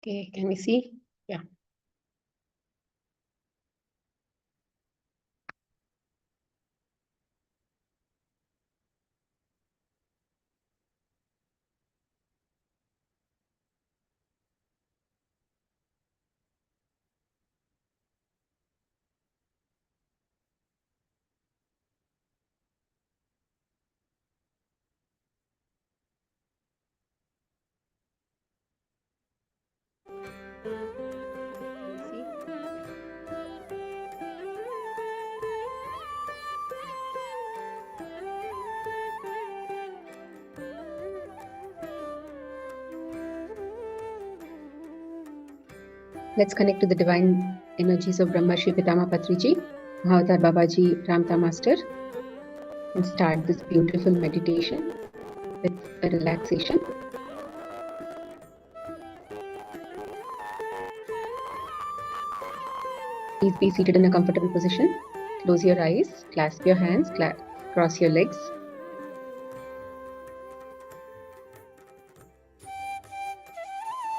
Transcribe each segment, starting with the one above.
Okay, can we see? Yeah. Let's connect to the divine energies of Brahma Shri Pitama Patriji, Mahavatar Babaji, Ramta Master, and start this beautiful meditation with a relaxation. Please be seated in a comfortable position. Close your eyes, clasp your hands, cross your legs.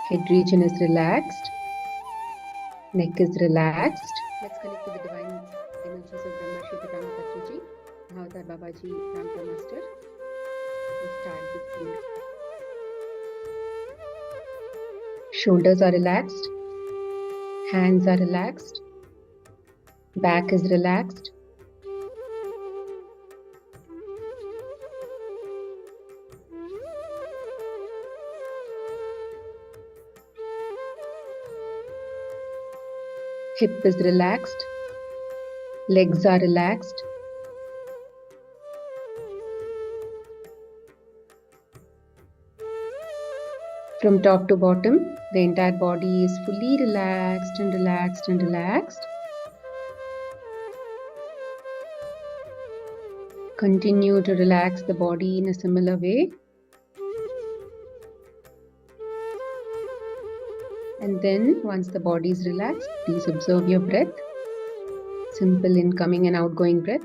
Head region is relaxed. Neck is relaxed. Let's connect to the divine energies of Brahma Shri Pitama Patriji, Mahavatar Babaji, Ramta Master, and start this beautiful. Shoulders are relaxed. Hands are relaxed. Back is relaxed. Hip is relaxed. Legs are relaxed. From top to bottom, the entire body is fully relaxed and relaxed and relaxed. Continue to relax the body in a similar way. And then once the body is relaxed, please observe your breath. Simple incoming and outgoing breath.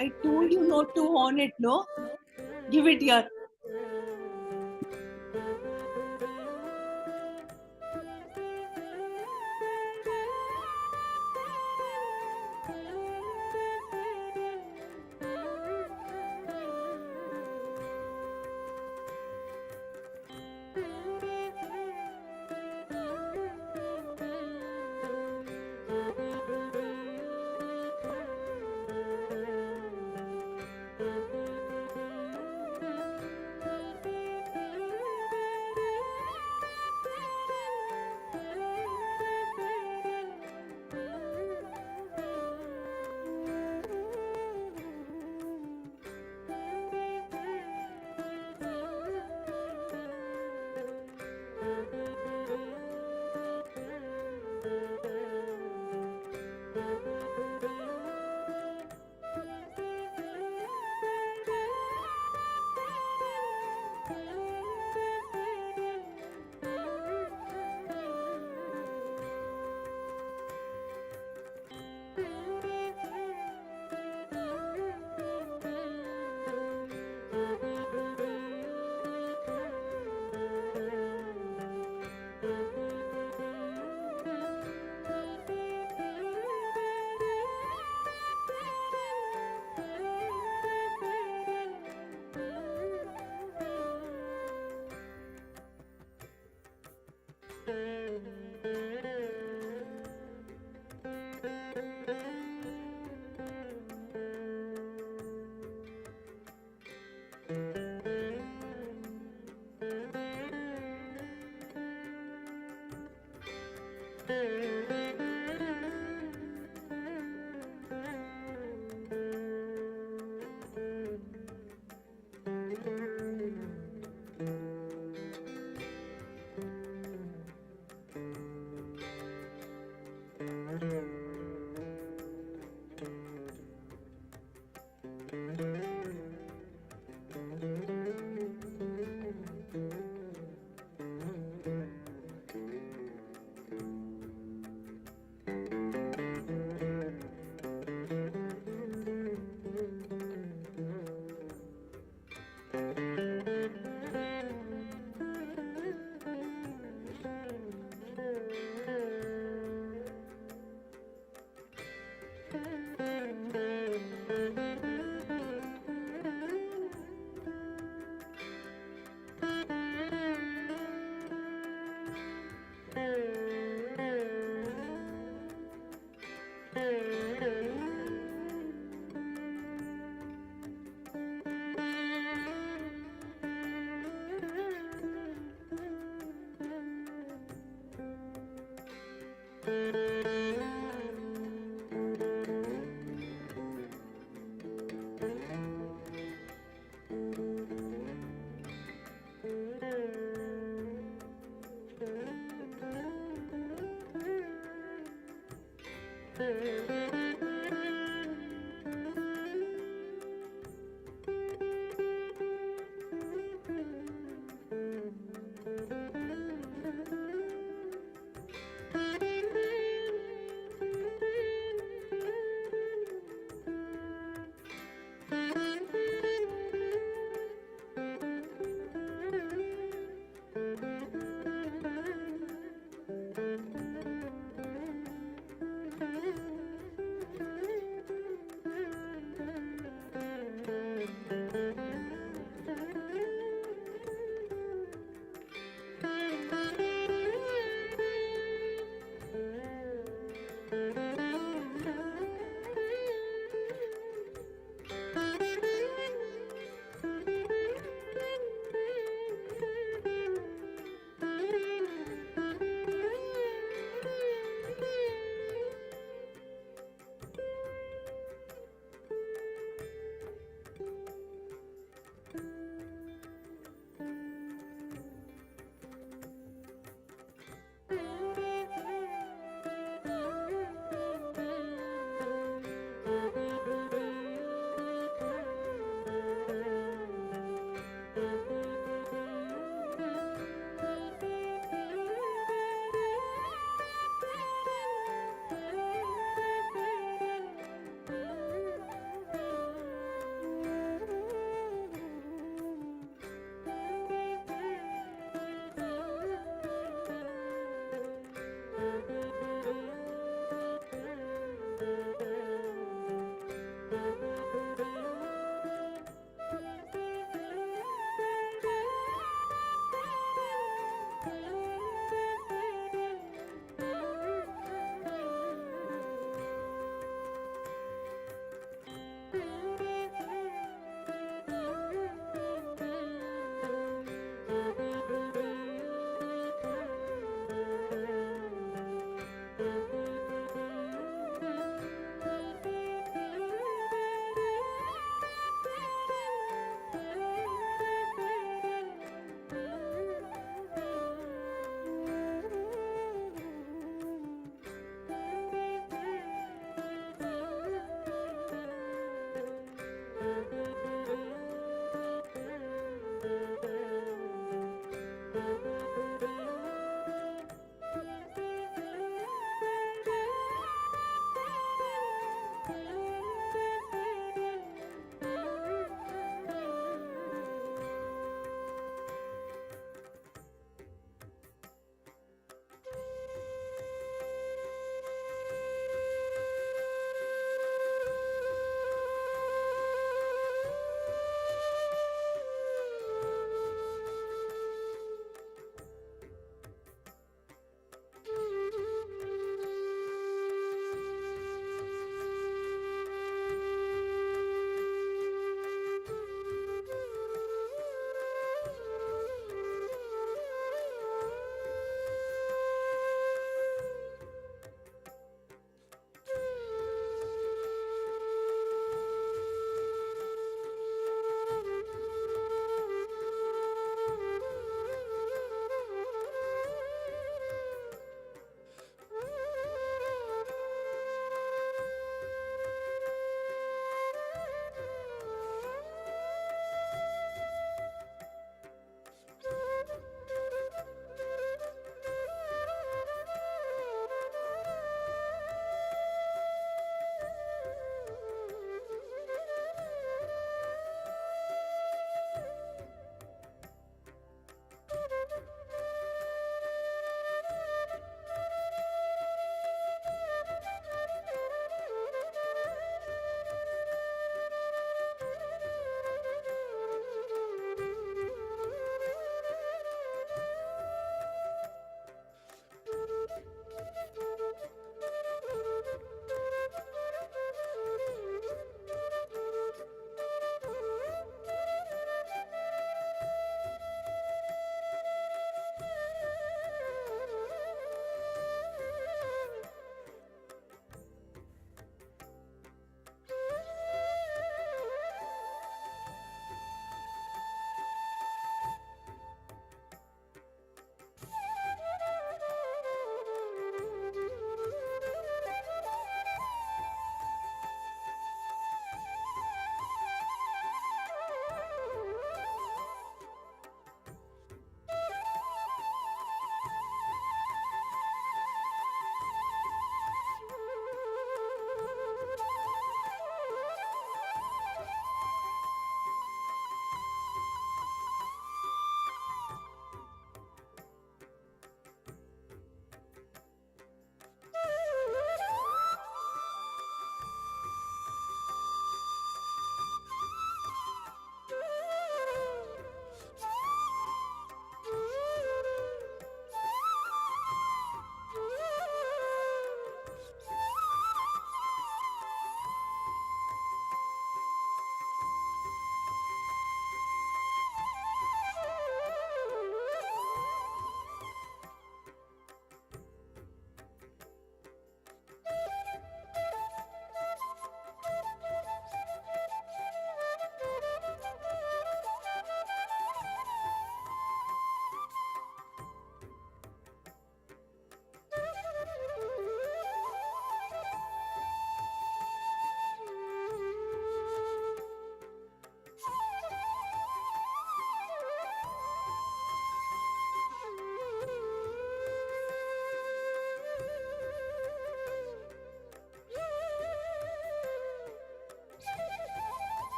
I told you not to on it, no? Give it here.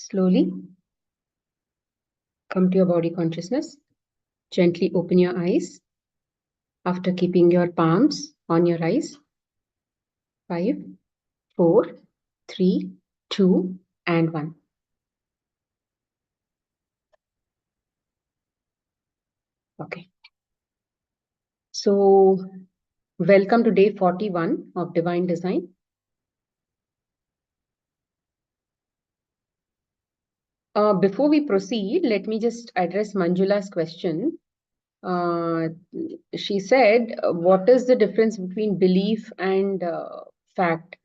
Slowly come to your body consciousness. Gently open your eyes after keeping your palms on your eyes. 5, 4, 3, 2, and 1. Okay. So, welcome to day 41 of Divine Design. Before we proceed, let me just address Manjula's question. She said, what is the difference between belief and fact?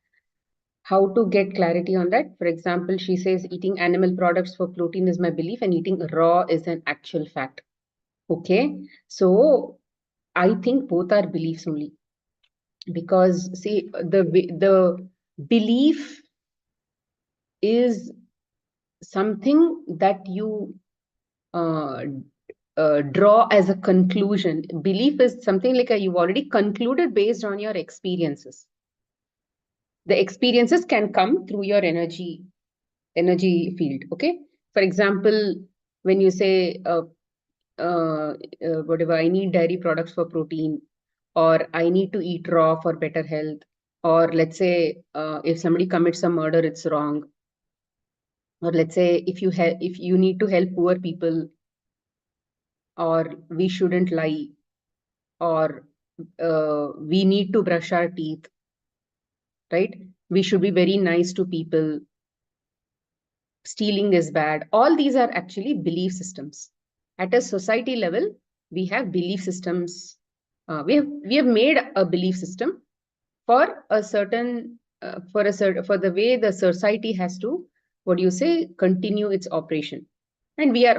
How to get clarity on that? For example, she says, eating animal products for protein is my belief and eating raw is an actual fact. Okay, so I think both are beliefs only. Because see, the belief is something that you draw as a conclusion. Belief is something like you've already concluded based on your experiences. The experiences can come through your energy field. Okay, for example, when you say whatever, I need dairy products for protein, or I need to eat raw for better health, or let's say if somebody commits a murder, it's wrong, or let's say if you need to help poor people, or we shouldn't lie, or we need to brush our teeth, right? We should be very nice to people. Stealing is bad. All these are actually belief systems. At a society level, we have belief systems. We have made a belief system for a certain for the way the society has to, what do you say, continue its operation. And we have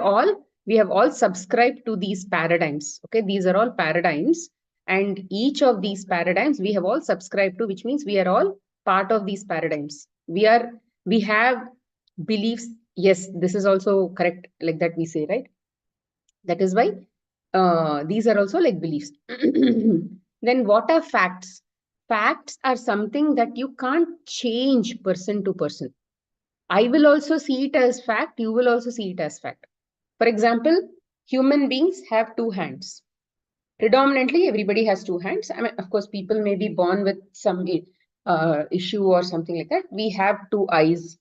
all subscribed to these paradigms. Okay, these are all paradigms, and each of these paradigms we have all subscribed to, which means we are all part of these paradigms. We have beliefs. Yes, this is also correct, like that we say, right? That is why these are also like beliefs. Then what are facts? Facts are something that you can't change person to person. I will also see it as fact, you will also see it as fact. For example, human beings have two hands. Predominantly, everybody has two hands. I mean, of course, people may be born with some issue or something like that. We have two eyes,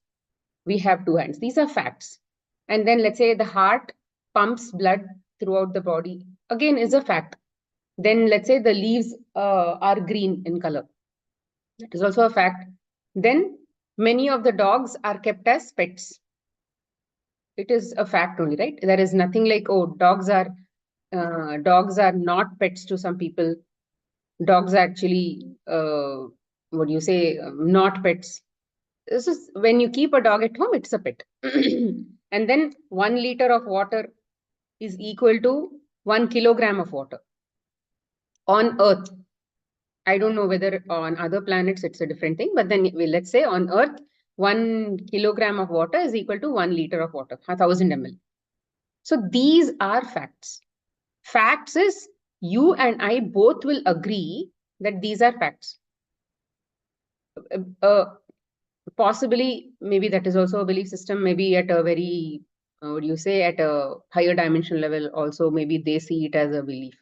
we have two hands. These are facts. And then let's say the heart pumps blood throughout the body. Again, is a fact. Then let's say the leaves are green in color. That is also a fact. Then many of the dogs are kept as pets. It is a fact only, right? There is nothing like, oh, dogs are not pets to some people. Dogs are actually, what do you say, not pets. This is when you keep a dog at home, it's a pet. And then 1 liter of water is equal to 1 kilogram of water on Earth. I don't know whether on other planets it's a different thing, but then let's say on Earth, 1 kilogram of water is equal to 1 liter of water, 1000 ml. So these are facts. Facts is you and I both will agree that these are facts. Possibly, maybe that is also a belief system, maybe at a very, what do you say, at a higher dimension level, also maybe they see it as a belief.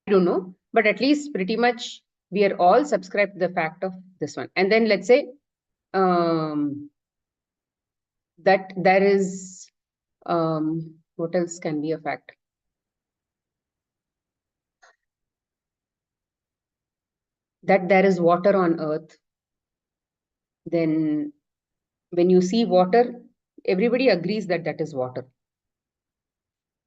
I don't know, but at least pretty much we are all subscribed to the fact of this one. And then let's say that there is, what else can be a fact? That there is water on Earth. Then when you see water, everybody agrees that that is water,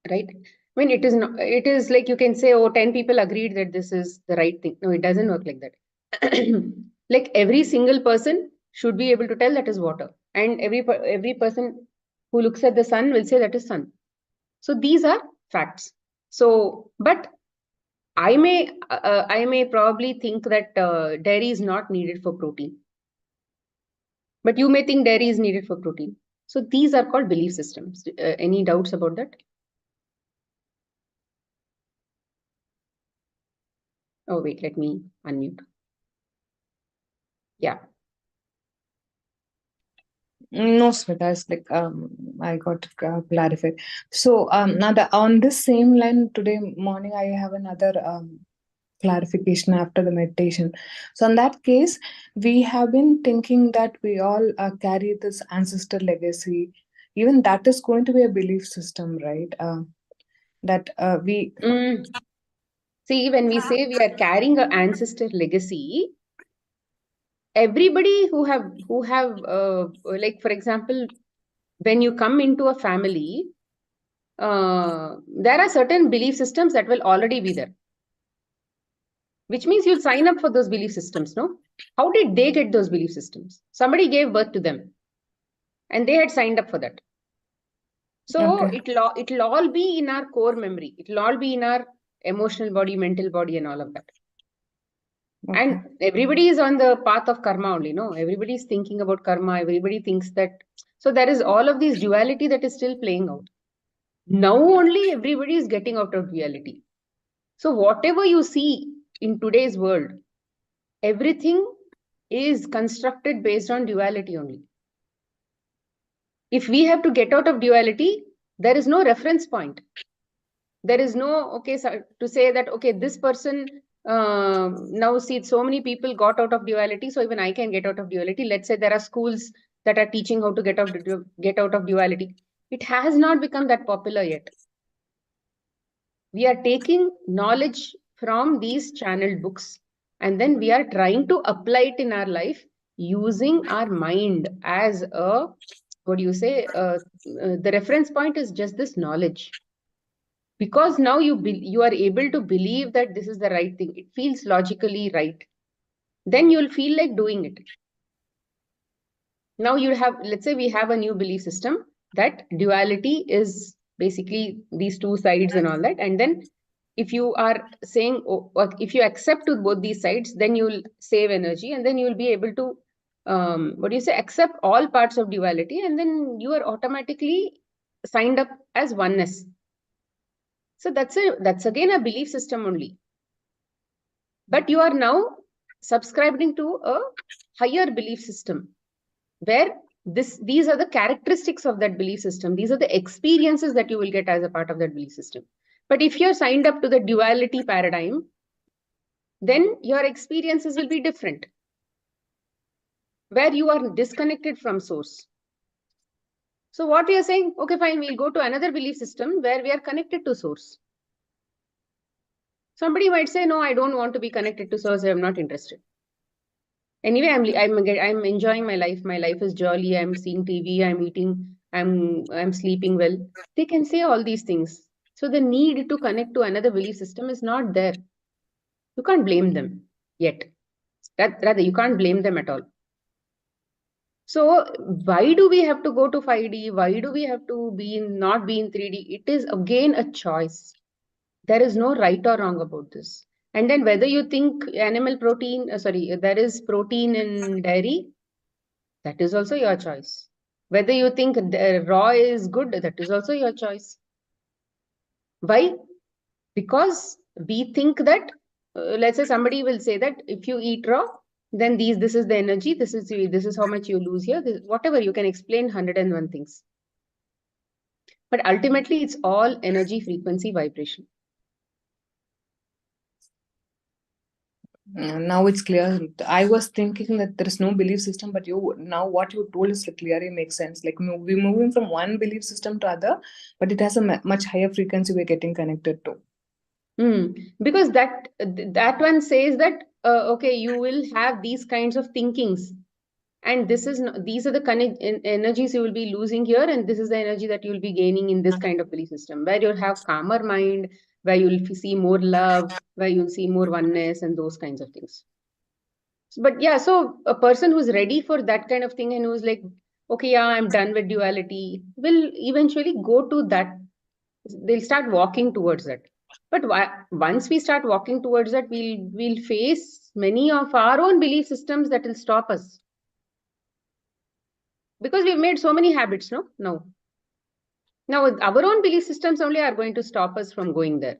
right? I mean, it is not, it is like you can say, oh, 10 people agreed that this is the right thing. No, it doesn't work like that. Like every single person should be able to tell that is water. And every person who looks at the sun will say that is sun. So these are facts. So, but I may probably think that dairy is not needed for protein. But you may think dairy is needed for protein. So these are called belief systems. Any doubts about that? Oh, wait, let me unmute. Yeah. No, Smita, it's like I got clarified. So now on this same line today morning, I have another clarification after the meditation. So in that case, we have been thinking that we all carry this ancestor legacy. Even that is going to be a belief system, right? That we. See, when we say we are carrying an ancestor legacy, everybody who have like, for example, when you come into a family, there are certain belief systems that will already be there, which means you'll sign up for those belief systems. No, how did they get those belief systems? Somebody gave birth to them and they had signed up for that. So Okay. it'll all be in our core memory. It'll all be in our emotional body, mental body, and all of that. Okay. And everybody is on the path of karma only. No, everybody is thinking about karma. Everybody thinks that. So there is all of this duality that is still playing out. Now only everybody is getting out of duality. So whatever you see in today's world, everything is constructed based on duality only. If we have to get out of duality, there is no reference point. There is no, okay, so to say that, okay, this person, now see, so many people got out of duality, so even I can get out of duality. Let's say there are schools that are teaching how to get out of duality. It has not become that popular yet. We are taking knowledge from these channeled books, and then we are trying to apply it in our life using our mind as a, what do you say, the reference point is just this knowledge. Because now you are able to believe that this is the right thing. It feels logically right. Then you'll feel like doing it. Now you have, let's say we have a new belief system that duality is basically these two sides and all that. And then if you are saying, or if you accept to both these sides, then you'll save energy, and then you'll be able to, what do you say, accept all parts of duality, and then you are automatically signed up as oneness. So that's again a belief system only. But you are now subscribing to a higher belief system where these are the characteristics of that belief system. These are the experiences that you will get as a part of that belief system. But if you're signed up to the duality paradigm, then your experiences will be different, where you are disconnected from source. So what we are saying, okay, fine, we'll go to another belief system where we are connected to source. Somebody might say, no, I don't want to be connected to source. I'm not interested. Anyway, I'm enjoying my life. My life is jolly. I'm seeing TV. I'm eating. I'm sleeping well. They can say all these things. So the need to connect to another belief system is not there. You can't blame them yet. Rather, you can't blame them at all. So why do we have to go to 5D? Why do we have to not be in 3D? It is again a choice. There is no right or wrong about this. And then whether you think animal protein, there is protein in dairy, that is also your choice. Whether you think the raw is good, that is also your choice. Why? Because we think that, let's say somebody will say that if you eat raw, then this is the energy, this is how much you lose here, whatever, you can explain 101 things. But ultimately, it's all energy, frequency, vibration. Now it's clear. I was thinking that there is no belief system, but what you told is clearly makes sense. Like we're moving from one belief system to other, but it has a much higher frequency we're getting connected to. Because that one says that okay, you will have these kinds of thinkings, and these are the energies you will be losing here, and this is the energy that you will be gaining in this kind of belief system, where you'll have calmer mind, where you'll see more love, where you'll see more oneness, and those kinds of things. But yeah, so a person who's ready for that kind of thing and who's like, okay, yeah, I'm done with duality, will eventually go to that. They'll start walking towards that. But once we start walking towards that, we'll face many of our own belief systems that will stop us. Because we've made so many habits, no? Now, our own belief systems only are going to stop us from going there.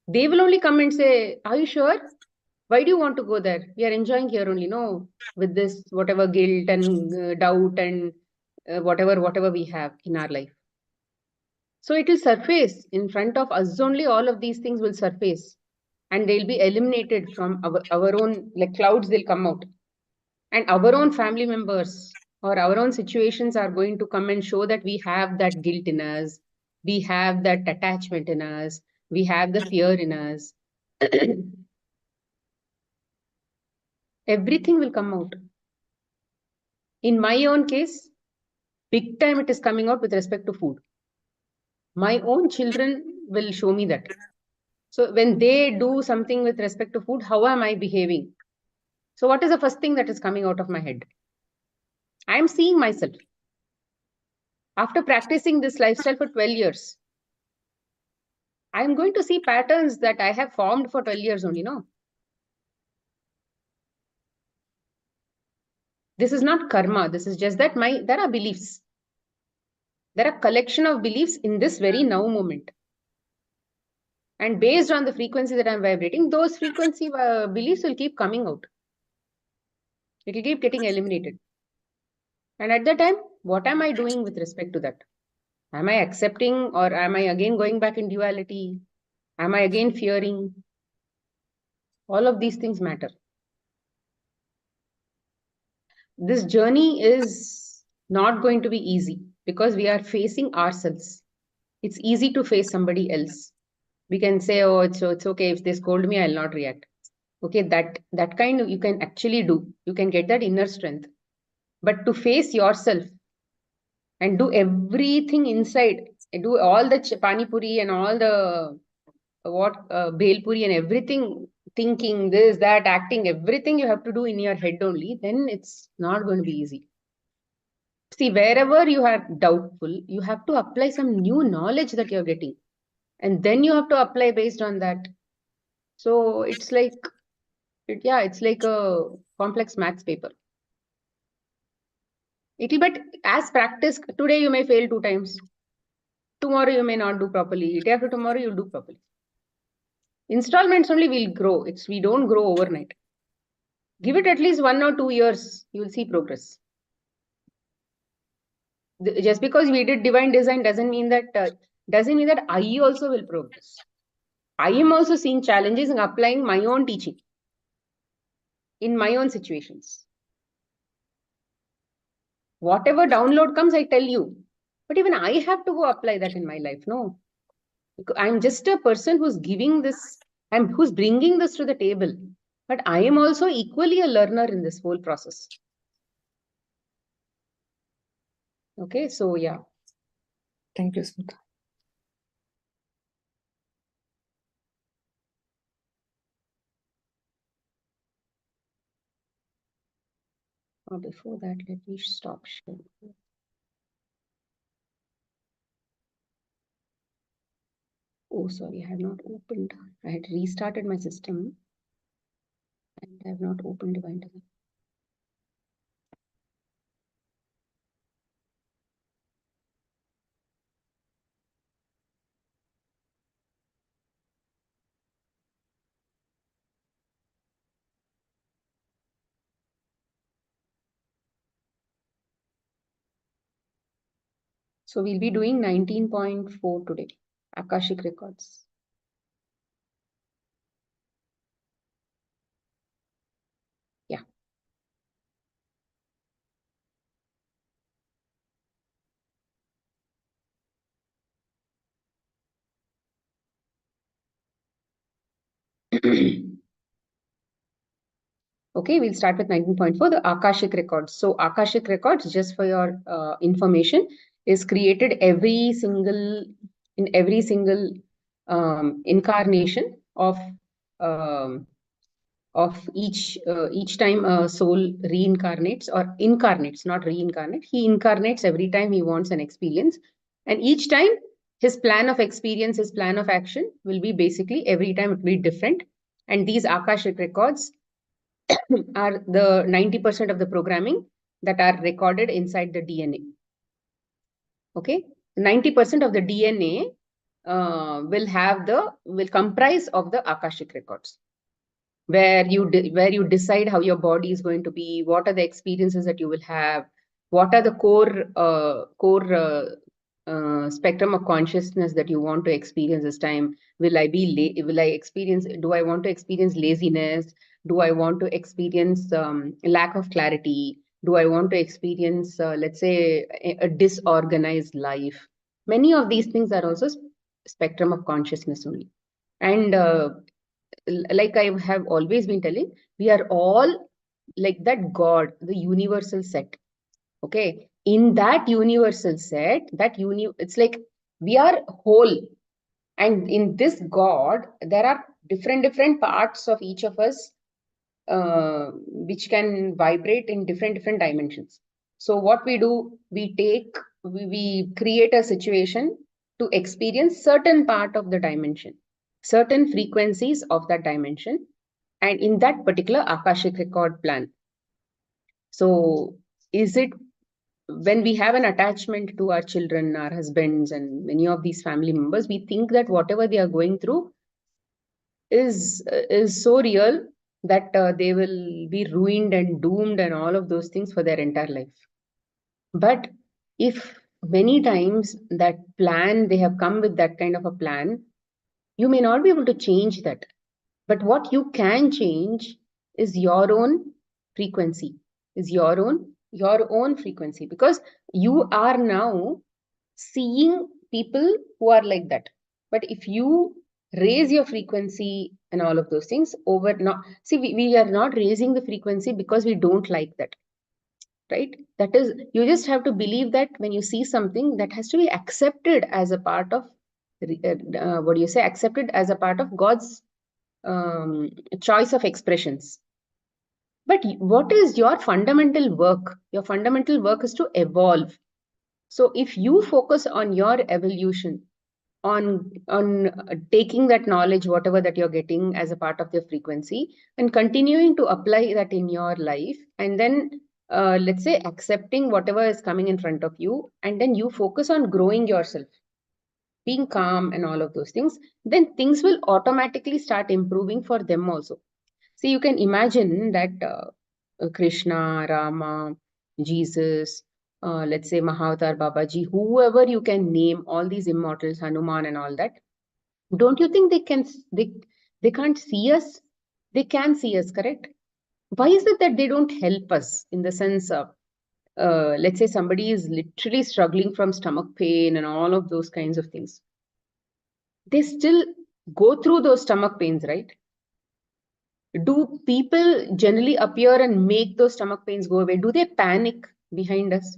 They will only come and say, are you sure? Why do you want to go there? We are enjoying here only, no? With this, whatever guilt and doubt and whatever we have in our life. So it will surface in front of us only, all of these things will surface and they'll be eliminated from our own, like clouds, they'll come out. And our own family members or our own situations are going to come and show that we have that guilt in us, we have that attachment in us, we have the fear in us. Everything will come out. In my own case, big time it is coming out with respect to food. My own children will show me that. So when they do something with respect to food, how am I behaving? So what is the first thing that is coming out of my head? I am seeing myself. After practicing this lifestyle for 12 years, I am going to see patterns that I have formed for 12 years only, no? This is not karma. This is just that there are beliefs. There are collection of beliefs in this very now moment. And based on the frequency that I'm vibrating, those frequency beliefs will keep coming out. It will keep getting eliminated. And at that time, what am I doing with respect to that? Am I accepting or am I again going back in duality? Am I again fearing? All of these things matter. This journey is not going to be easy because we are facing ourselves. It's easy to face somebody else. We can say, oh, it's okay. If they scold me, I'll not react. Okay, that kind of you can actually do. You can get that inner strength. But to face yourself and do everything inside, do all the pani puri and all the bhel puri and everything, thinking this, that, acting, everything you have to do in your head only, then it's not going to be easy. See, wherever you are doubtful, you have to apply some new knowledge that you're getting. And then you have to apply based on that. So it's like, it's like a complex maths paper. But as practice, today you may fail 2 times. Tomorrow you may not do properly. Day after tomorrow you'll do properly. Installments only will grow. We don't grow overnight. Give it at least 1 or 2 years, you will see progress. Just because we did divine design doesn't mean that I also will progress. I am also seeing challenges and applying my own teaching in my own situations. Whatever download comes, I tell you. But even I have to go apply that in my life. No, I'm just a person who's giving this, who's bringing this to the table. But I am also equally a learner in this whole process. Okay, so yeah. Thank you, Smita. Before that, let me stop sharing. Oh, sorry, I have not opened. I had restarted my system and I have not opened Divine Design. So we'll be doing 19.4 today, Akashic Records. Yeah. Okay, we'll start with 19.4, the Akashic Records. So Akashic Records, just for your information, is created in every single incarnation of each time a soul reincarnates or incarnates, not reincarnate. He incarnates every time he wants an experience. And each time his plan of experience, his plan of action will be basically every time it will be different. And these Akashic Records are the 90% of the programming that are recorded inside the DNA. Okay, 90% of the DNA will comprise of the Akashic Records. where you decide how your body is going to be, what are the experiences that you will have, what are the core spectrum of consciousness that you want to experience this time. Will I experience, do I want to experience laziness? Do I want to experience lack of clarity? Do I want to experience, let's say, a disorganized life? Many of these things are also spectrum of consciousness only. And like I have always been telling, we are all like that God, the universal set. Okay. In that universal set, it's like we are whole. And in this God, there are different parts of each of us, which can vibrate in different dimensions. So what we do, we create a situation to experience certain part of the dimension, certain frequencies of that dimension, and in that particular Akashic record plan. So is it when we have an attachment to our children, our husbands, and many of these family members, we think that whatever they are going through is so real that they will be ruined and doomed and all of those things for their entire life. But if many times that plan, they have come with that kind of a plan, you may not be able to change that. But what you can change is your own frequency, is your own frequency, because you are now seeing people who are like that. But if you raise your frequency and all of those things over, not see, we are not raising the frequency because we don't like that, right? That is, you just have to believe that when you see something, that has to be accepted as a part of what do you say, accepted as a part of God's choice of expressions. But what is your fundamental work? Your fundamental work is to evolve. So if you focus on your evolution, on taking that knowledge, whatever that you're getting as a part of your frequency, and continuing to apply that in your life, and then let's say accepting whatever is coming in front of you, and then you focus on growing yourself, being calm and all of those things, then things will automatically start improving for them also. See, you can imagine that Krishna, Rama, Jesus, let's say Mahavatar Babaji, whoever you can name, all these immortals, Hanuman and all that, don't you think they can't see us? They can see us, correct? Why is it that they don't help us, in the sense of, let's say somebody is literally struggling from stomach pain and all of those kinds of things. They still go through those stomach pains, right? Do people generally appear and make those stomach pains go away? Do they panic behind us?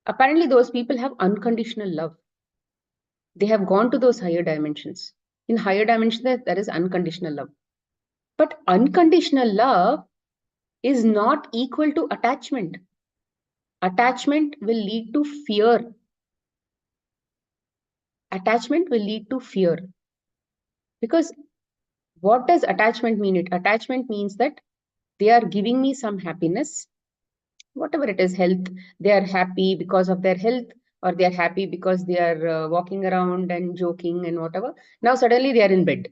Apparently, those people have unconditional love. They have gone to those higher dimensions. In higher dimensions, there is unconditional love. But unconditional love is not equal to attachment. Attachment will lead to fear. Attachment will lead to fear. Because what does attachment mean? Attachment means that they are giving me some happiness, whatever it is, health. They are happy because of their health, or they are happy because they are walking around and joking and whatever. Now suddenly they are in bed.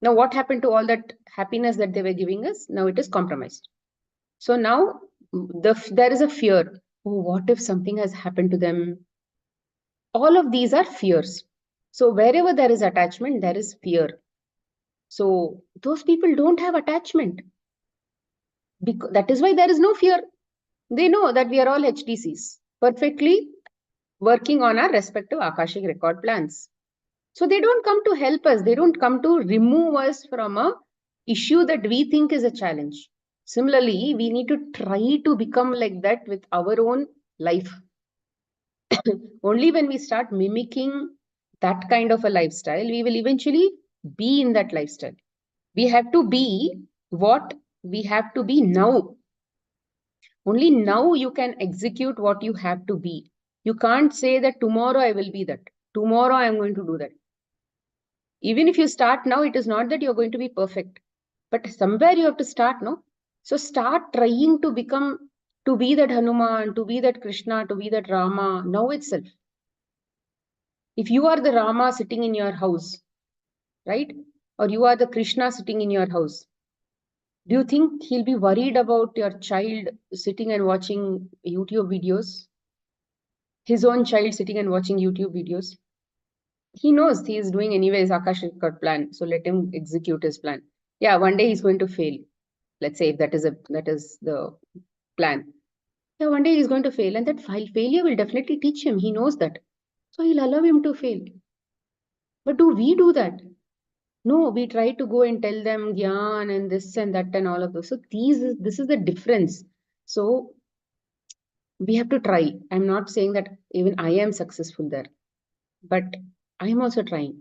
Now what happened to all that happiness that they were giving us? Now it is compromised. So now there is a fear. Oh, what if something has happened to them? All of these are fears. So wherever there is attachment, there is fear. So those people don't have attachment. Because that is why there is no fear. They know that we are all HDCs, perfectly working on our respective Akashic record plans. So they don't come to help us. They don't come to remove us from a issue that we think is a challenge. Similarly, we need to try to become like that with our own life. Only when we start mimicking that kind of a lifestyle, we will eventually be in that lifestyle. We have to be what we have to be now. Only now you can execute what you have to be. You can't say that tomorrow I will be that. Tomorrow I am going to do that. Even if you start now, it is not that you're going to be perfect. But somewhere you have to start, no? So start trying to become, to be that Hanuman, to be that Krishna, to be that Rama, now itself. If you are the Rama sitting in your house, right? Or you are the Krishna sitting in your house, Do you think he'll be worried about your child sitting and watching YouTube videos? His own child sitting and watching YouTube videos? He knows he is doing anyways Akash record plan, so let him execute his plan. Yeah, one day he's going to fail. Let's say if that is the plan. Yeah, one day he's going to fail, and that failure will definitely teach him. He knows that. So he'll allow him to fail. But do we do that? No, we try to go and tell them gyan and this and that and all of those. So this is the difference. So we have to try. I'm not saying that even I am successful there, but I'm also trying.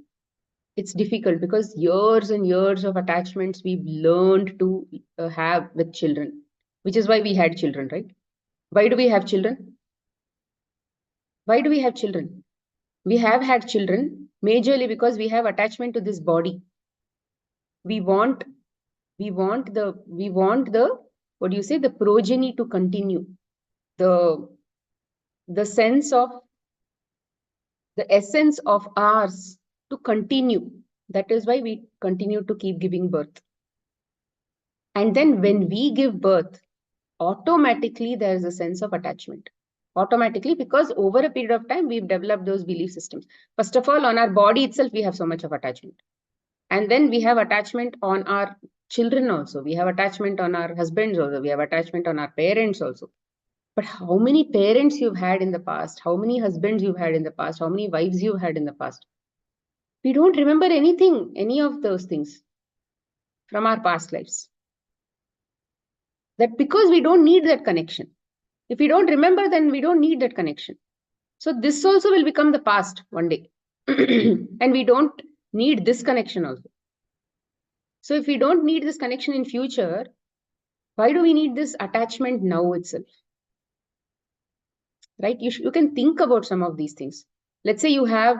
It's difficult because years and years of attachments we've learned to have with children, which is why we had children, right? Why do we have children? Why do we have children? We have had children majorly because we have attachment to this body. We want the what do you say, the progeny to continue, the sense of the essence of ours to continue. That is why we continue to keep giving birth. And then when we give birth, automatically there is a sense of attachment. Automatically, because over a period of time, we've developed those belief systems. First of all, on our body itself, we have so much of attachment. And then we have attachment on our children also. We have attachment on our husbands also. We have attachment on our parents also. But how many parents you've had in the past? How many husbands you've had in the past? How many wives you've had in the past? We don't remember anything, any of those things from our past lives. That because we don't need that connection. If we don't remember, then we don't need that connection. So this also will become the past one day. And we don't need this connection also. So if we don't need this connection in future, why do we need this attachment now itself? Right? You can think about some of these things. Let's say you have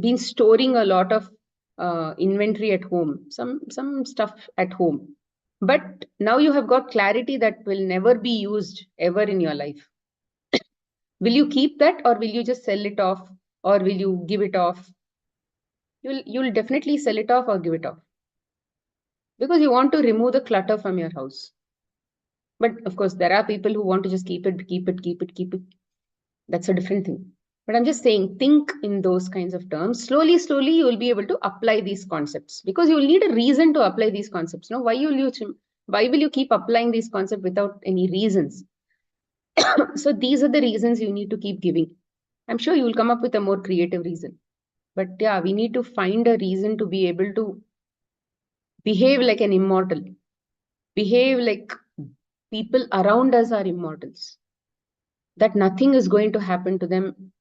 been storing a lot of inventory at home, some stuff at home. But now you have got clarity that will never be used ever in your life. Will you keep that, or will you just sell it off, or will you give it off? You'll definitely sell it off or give it off, because you want to remove the clutter from your house. But of course, there are people who want to just keep it. That's a different thing. But I'm just saying, think in those kinds of terms. Slowly, you will be able to apply these concepts, because you will need a reason to apply these concepts. No, why will you keep applying these concepts without any reasons? So these are the reasons you need to keep giving. I'm sure you will come up with a more creative reason. But yeah, we need to find a reason to be able to behave like an immortal. Behave like people around us are immortals. That nothing is going to happen to them.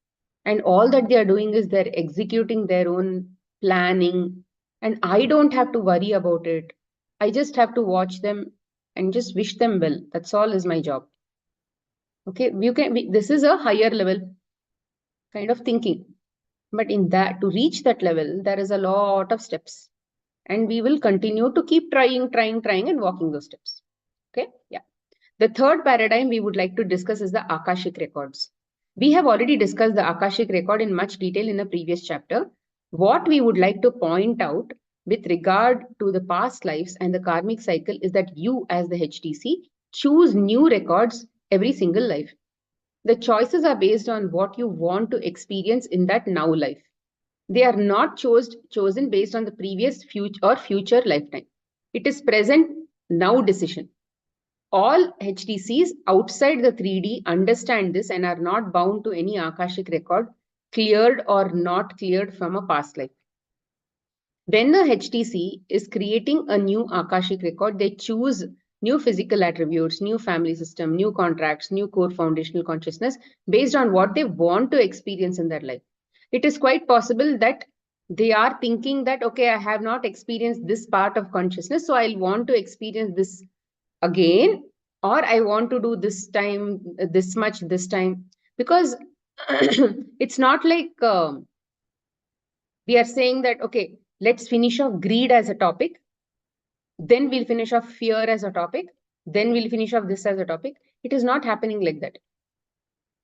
And all that they are doing is they're executing their own planning. And I don't have to worry about it. I just have to watch them and just wish them well. That's all is my job. Okay, this is a higher level kind of thinking. But in that, to reach that level, there is a lot of steps. And we will continue to keep trying and walking those steps. Okay, yeah. The third paradigm we would like to discuss is the Akashic records. We have already discussed the Akashic record in much detail in the previous chapter. What we would like to point out with regard to the past lives and the karmic cycle is that you, as the HTC, choose new records every single life. The choices are based on what you want to experience in that now life. They are not chosen based on the previous, future lifetime. It is present now decision. All HTCs outside the 3D understand this and are not bound to any Akashic record, cleared or not cleared from a past life. When a HTC is creating a new Akashic record, they choose new physical attributes, new family system, new contracts, new core foundational consciousness based on what they want to experience in their life. It is quite possible that they are thinking that, okay, I have not experienced this part of consciousness, so I'll want to experience this again, or I want to do this time, this much this time, because it's not like we are saying that, okay, let's finish off greed as a topic, then we'll finish off fear as a topic, then we'll finish off this as a topic. It is not happening like that.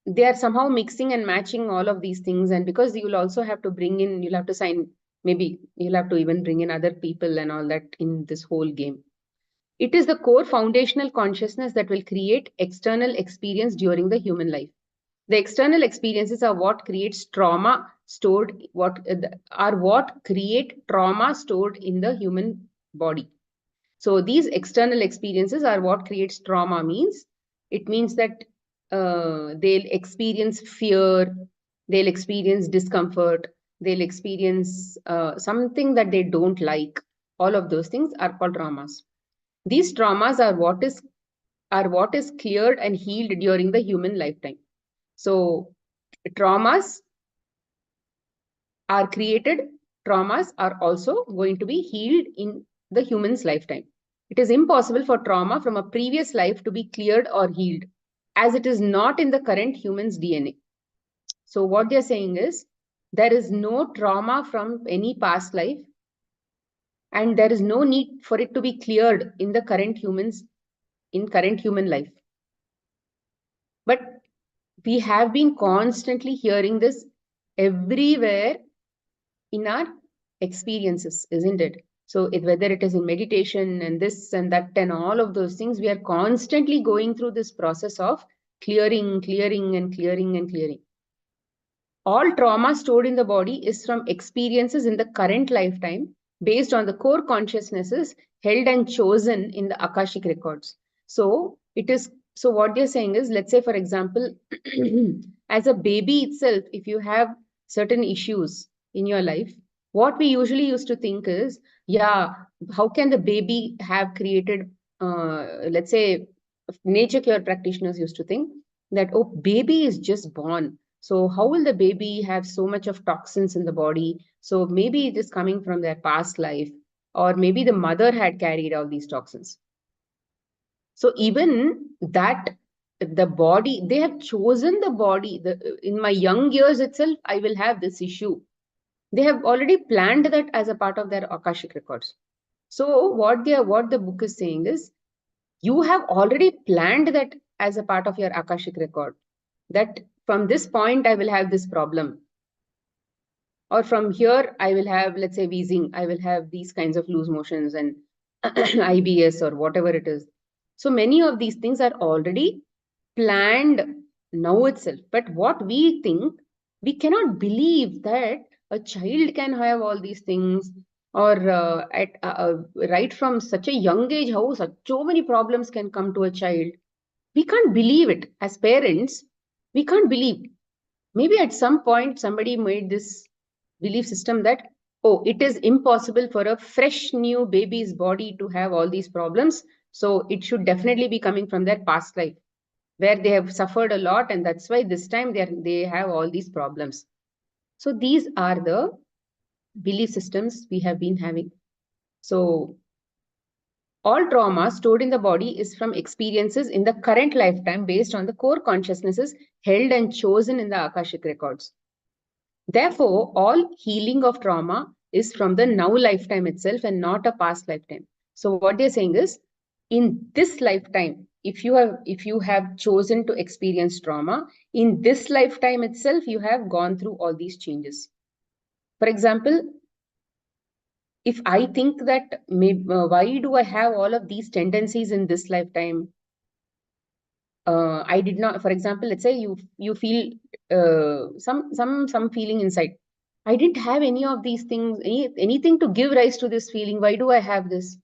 They are somehow mixing and matching all of these things, and because you'll also have to bring in, you'll have to sign, maybe you'll have to even bring in other people and all that in this whole game. It is the core foundational consciousness that will create external experience during the human life. The external experiences are what creates trauma stored, what create trauma stored in the human body. So these external experiences are what creates trauma. It means that they'll experience fear, they'll experience discomfort, they'll experience something that they don't like. All of those things are called traumas. These traumas are what is cleared and healed during the human lifetime. So traumas are created, traumas are also going to be healed in the human's lifetime. It is impossible for trauma from a previous life to be cleared or healed, as it is not in the current human's DNA. So what they're saying is, there is no trauma from any past life, and there is no need for it to be cleared in the current human life. But we have been constantly hearing this everywhere in our experiences, isn't it? So whether it is in meditation and this and that and all of those things, we are constantly going through this process of clearing. All trauma stored in the body is from experiences in the current lifetime based on the core consciousnesses held and chosen in the Akashic records. So what they're saying is, let's say, for example, as a baby itself, if you have certain issues in your life, what we usually used to think is, yeah, how can the baby have created, let's say, nature cure practitioners used to think that, oh, baby is just born. So how will the baby have so much of toxins in the body? So maybe it is coming from their past life, or maybe the mother had carried all these toxins. So even that, the body, they have chosen the body. In my young years itself, I will have this issue. They have already planned that as a part of their Akashic records. So what the book is saying is, you have already planned that as a part of your Akashic record, that from this point, I will have this problem. Or from here, I will have, let's say, wheezing. I will have these kinds of loose motions and IBS or whatever it is. So many of these things are already planned now itself. But what we think, we cannot believe that a child can have all these things, or right from such a young age, how so many problems can come to a child. We can't believe it. As parents, we can't believe. Maybe at some point, somebody made this belief system that, oh, it is impossible for a fresh new baby's body to have all these problems. So it should definitely be coming from their past life, where they have suffered a lot, and that's why this time they have all these problems. So these are the belief systems we have been having. So all trauma stored in the body is from experiences in the current lifetime based on the core consciousnesses held and chosen in the Akashic records. Therefore, all healing of trauma is from the now lifetime itself and not a past lifetime. So what they're saying is, in this lifetime, if you have chosen to experience trauma, in this lifetime itself, you have gone through all these changes. For example, if I think that why do I have all of these tendencies in this lifetime? I did not, for example, let's say you feel some feeling inside. I didn't have any of these things, anything to give rise to this feeling. Why do I have this?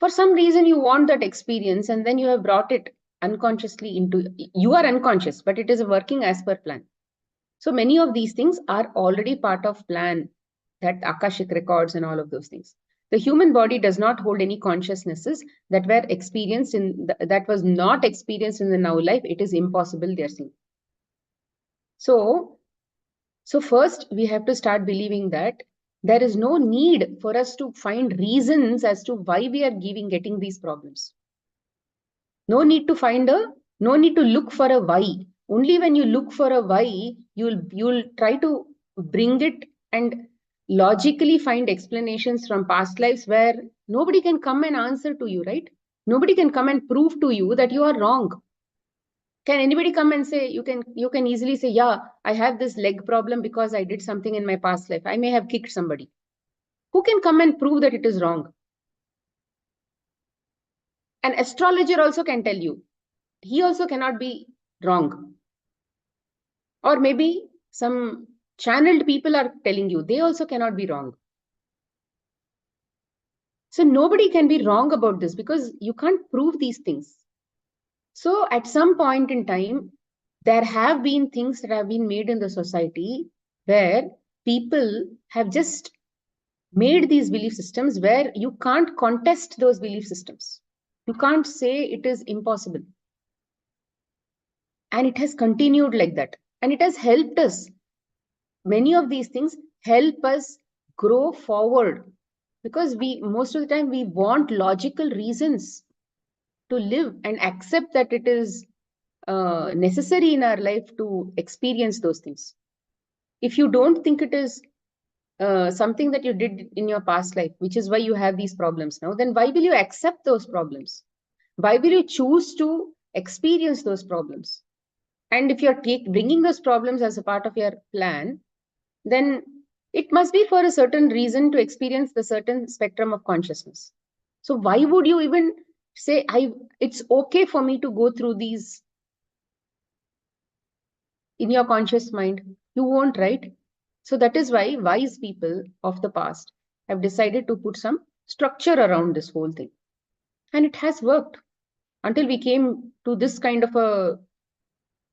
For some reason, you want that experience, and then you have brought it unconsciously into, you are unconscious, but it is working as per plan. So many of these things are already part of plan, that Akashic records and all of those things. The human body does not hold any consciousnesses that were experienced that was not experienced in the now life. It is impossible, they're saying. So first we have to start believing that there is no need for us to find reasons as to why we are getting these problems. No need to look for a why. Only when you look for a why, you'll try to bring it and logically find explanations from past lives where nobody can come and answer to you, right? Nobody can come and prove to you that you are wrong. Can anybody come and say, you can easily say, yeah, I have this leg problem because I did something in my past life. I may have kicked somebody. Who can come and prove that it is wrong? An astrologer also can tell you. He also cannot be wrong. Or maybe some channeled people are telling you, they also cannot be wrong. So nobody can be wrong about this because you can't prove these things. So at some point in time, there have been things that have been made in the society where people have just made these belief systems where you can't contest those belief systems. You can't say it is impossible. And it has continued like that. And it has helped us. Many of these things help us grow forward because most of the time we want logical reasons to live and accept that it is necessary in our life to experience those things. If you don't think it is something that you did in your past life, which is why you have these problems now, then why will you accept those problems? Why will you choose to experience those problems? And if you're bringing those problems as a part of your plan, then it must be for a certain reason to experience the certain spectrum of consciousness. So why would you even say, it's okay for me to go through these in your conscious mind? You won't, right? So that is why wise people of the past have decided to put some structure around this whole thing. And it has worked. Until we came to this kind of a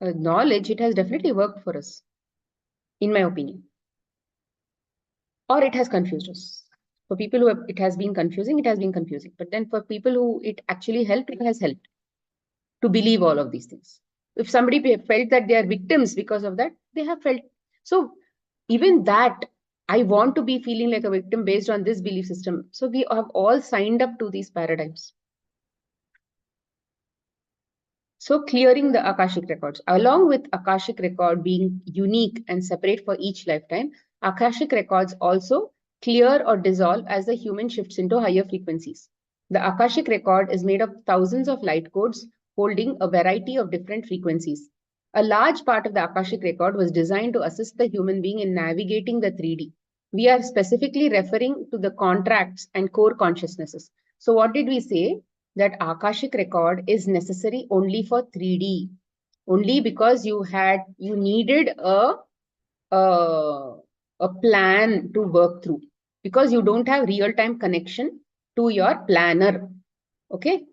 knowledge, it has definitely worked for us, in my opinion. Or it has confused us. For people who it has been confusing, it has been confusing. But then for people who it actually helped, it has helped to believe all of these things. If somebody felt that they are victims because of that, they have felt. So even that, I want to be feeling like a victim based on this belief system. So we have all signed up to these paradigms. So clearing the Akashic records, along with Akashic record being unique and separate for each lifetime, Akashic records also clear or dissolve as the human shifts into higher frequencies. The Akashic record is made of thousands of light codes holding a variety of different frequencies. A large part of the Akashic record was designed to assist the human being in navigating the 3D. We are specifically referring to the contracts and core consciousnesses. So what did we say? That Akashic record is necessary only for 3D, only because you needed a plan to work through, because you don't have real-time connection to your planner. Okay,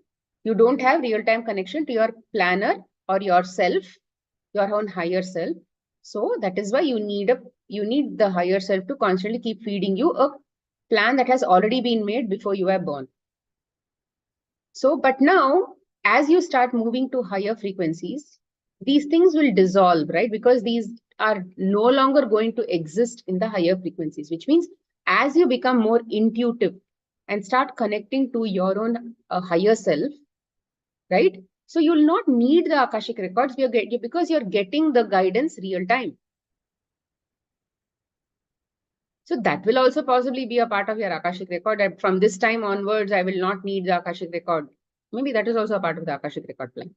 you don't have real-time connection to your planner or yourself, your own higher self. So that is why you need the higher self to constantly keep feeding you a plan that has already been made before you were born. So, but now, as you start moving to higher frequencies, these things will dissolve, right? Because these are no longer going to exist in the higher frequencies, which means as you become more intuitive and start connecting to your own higher self, right? So you'll not need the Akashic records because you're getting the guidance real time. So that will also possibly be a part of your Akashic record. And from this time onwards, I will not need the Akashic record. Maybe that is also a part of the Akashic record plan.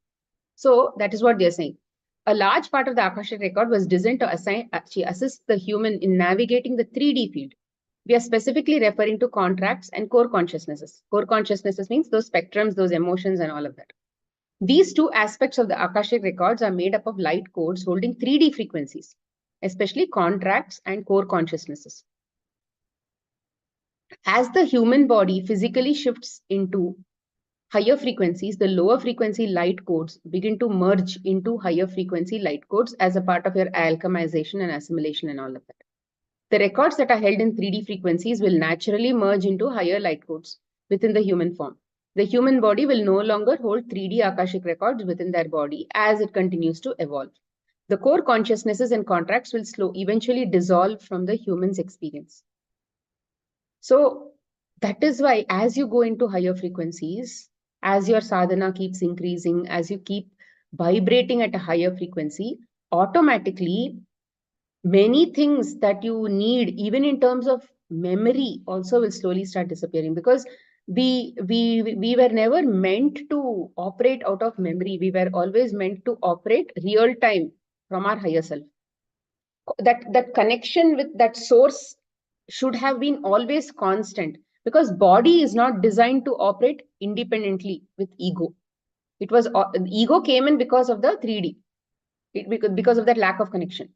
So that is what they're saying. A large part of the Akashic record was designed to assist the human in navigating the 3D field. We are specifically referring to contracts and core consciousnesses. Core consciousnesses means those spectrums, those emotions, and all of that. These two aspects of the Akashic records are made up of light codes holding 3D frequencies, especially contracts and core consciousnesses. As the human body physically shifts into higher frequencies, the lower frequency light codes begin to merge into higher frequency light codes as a part of your alchemization and assimilation and all of that. The records that are held in 3D frequencies will naturally merge into higher light codes within the human form. The human body will no longer hold 3D Akashic records within their body as it continues to evolve. The core consciousnesses and contracts will eventually dissolve from the human's experience. So that is why as you go into higher frequencies, as your sadhana keeps increasing, as you keep vibrating at a higher frequency, automatically many things that you need, even in terms of memory, also will slowly start disappearing, because we were never meant to operate out of memory. We were always meant to operate real time from our higher self. That connection with that source should have been always constant. because body is not designed to operate independently with ego. It was ego came in because of the 3D, because of that lack of connection.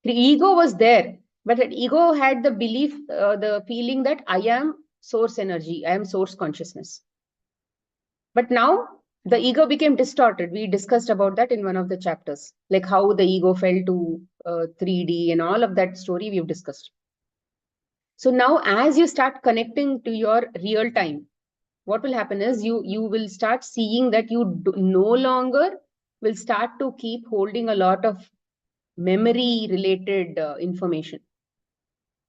The ego was there, but that ego had the belief, the feeling that I am source energy, I am source consciousness. But now the ego became distorted. We discussed about that in one of the chapters, like how the ego fell to 3D and all of that story we've discussed. So now as you start connecting to your real time, what will happen is you will start seeing that you no longer will start to keep holding a lot of memory related information.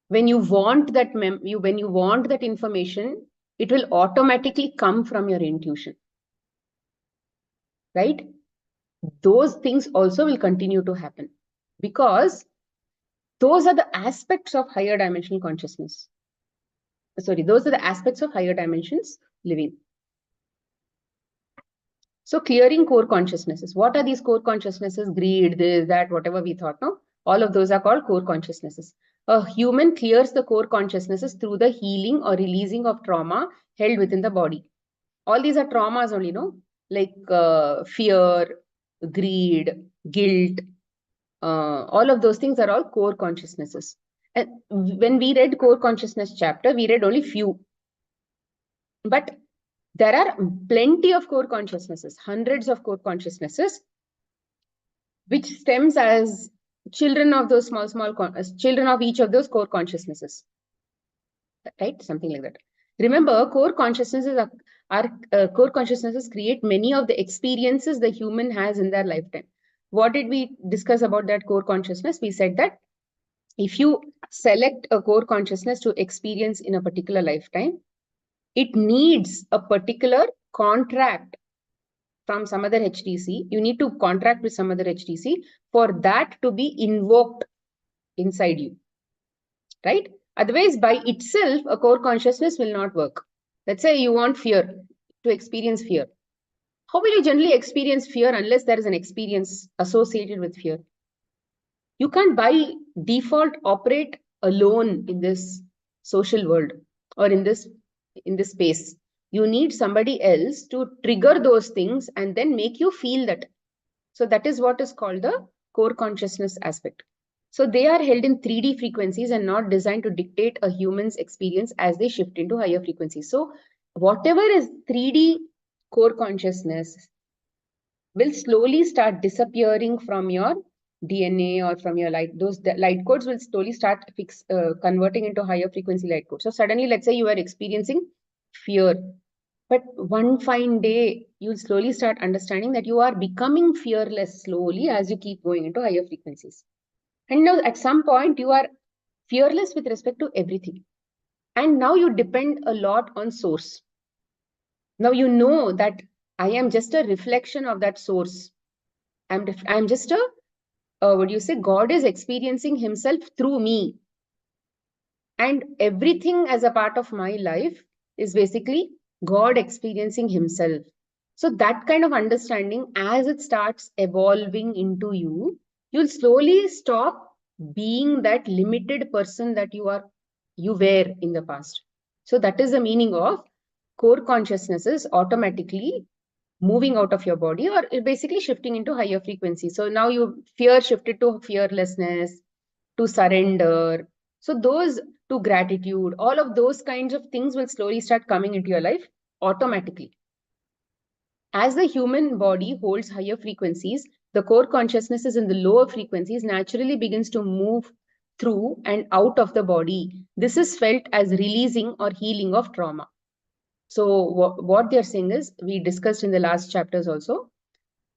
When you want that when you want that information, it will automatically come from your intuition, right? Those things also will continue to happen because those are the aspects of higher dimensional consciousness. Sorry, those are the aspects of higher dimensions living. So clearing core consciousnesses. What are these core consciousnesses? Greed, this, that, whatever we thought, no? All of those are called core consciousnesses. A human clears the core consciousnesses through the healing or releasing of trauma held within the body. All these are traumas only, no? Like fear, greed, guilt, all of those things are all core consciousnesses. And when we read core consciousness chapter, we read only few. But there are plenty of core consciousnesses, hundreds of core consciousnesses, which stems as children of those children of each of those core consciousnesses, right? Something like that. Remember, core consciousnesses core consciousnesses create many of the experiences the human has in their lifetime. What did we discuss about that core consciousness? We said that if you select a core consciousness to experience in a particular lifetime, it needs a particular contract from some other HTC. You need to contract with some other HTC for that to be invoked inside you, right? Otherwise, by itself, a core consciousness will not work. Let's say you want fear, to experience fear. How will you generally experience fear unless there is an experience associated with fear? You can't by default operate alone in this social world or in this space. You need somebody else to trigger those things and then make you feel that. So that is what is called the core consciousness aspect. So they are held in 3D frequencies and not designed to dictate a human's experience as they shift into higher frequencies. So whatever is 3D core consciousness will slowly start disappearing from your DNA or from your light. Those light codes will slowly start converting into higher frequency light codes. So suddenly, let's say you are experiencing fear, but one fine day, you'll slowly start understanding that you are becoming fearless slowly as you keep going into higher frequencies. And now at some point, you are fearless with respect to everything. And now you depend a lot on source. Now you know that I am just a reflection of that source. I'm just a, what do you say? God is experiencing himself through me. And everything as a part of my life is basically God experiencing himself. So that kind of understanding, as it starts evolving into you, you'll slowly stop being that limited person that you were in the past. So that is the meaning of core consciousnesses automatically moving out of your body or basically shifting into higher frequency. So now you fear shifted to fearlessness, to surrender. So those to gratitude, all of those kinds of things will slowly start coming into your life automatically. As the human body holds higher frequencies, the core consciousnesses in the lower frequencies naturally begins to move through and out of the body. This is felt as releasing or healing of trauma. So what they're saying is, we discussed in the last chapters also,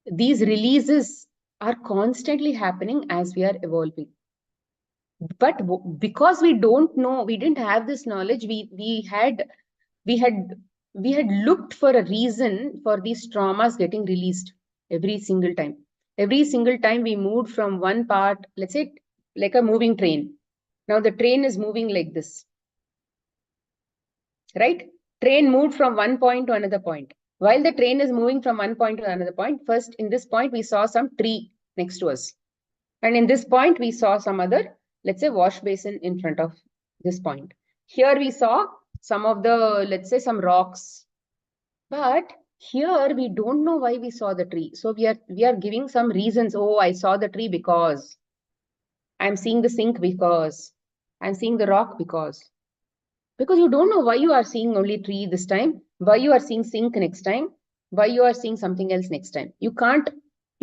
these releases are constantly happening as we are evolving. But because we don't know, we didn't have this knowledge, we had looked for a reason for these traumas getting released every single time. Every single time we moved from one part, let's say like a moving train. Now the train is moving like this, right? Train moved from one point to another point. While the train is moving from one point to another point, first in this point, we saw some tree next to us. And in this point, we saw some other, let's say, wash basin in front of this point. Here we saw some of the, let's say, some rocks. But here we don't know why we saw the tree. So we are giving some reasons. Oh, I saw the tree because I'm seeing the sink, because I'm seeing the rock, because you don't know why you are seeing only tree this time, why you are seeing sink next time, why you are seeing something else next time. You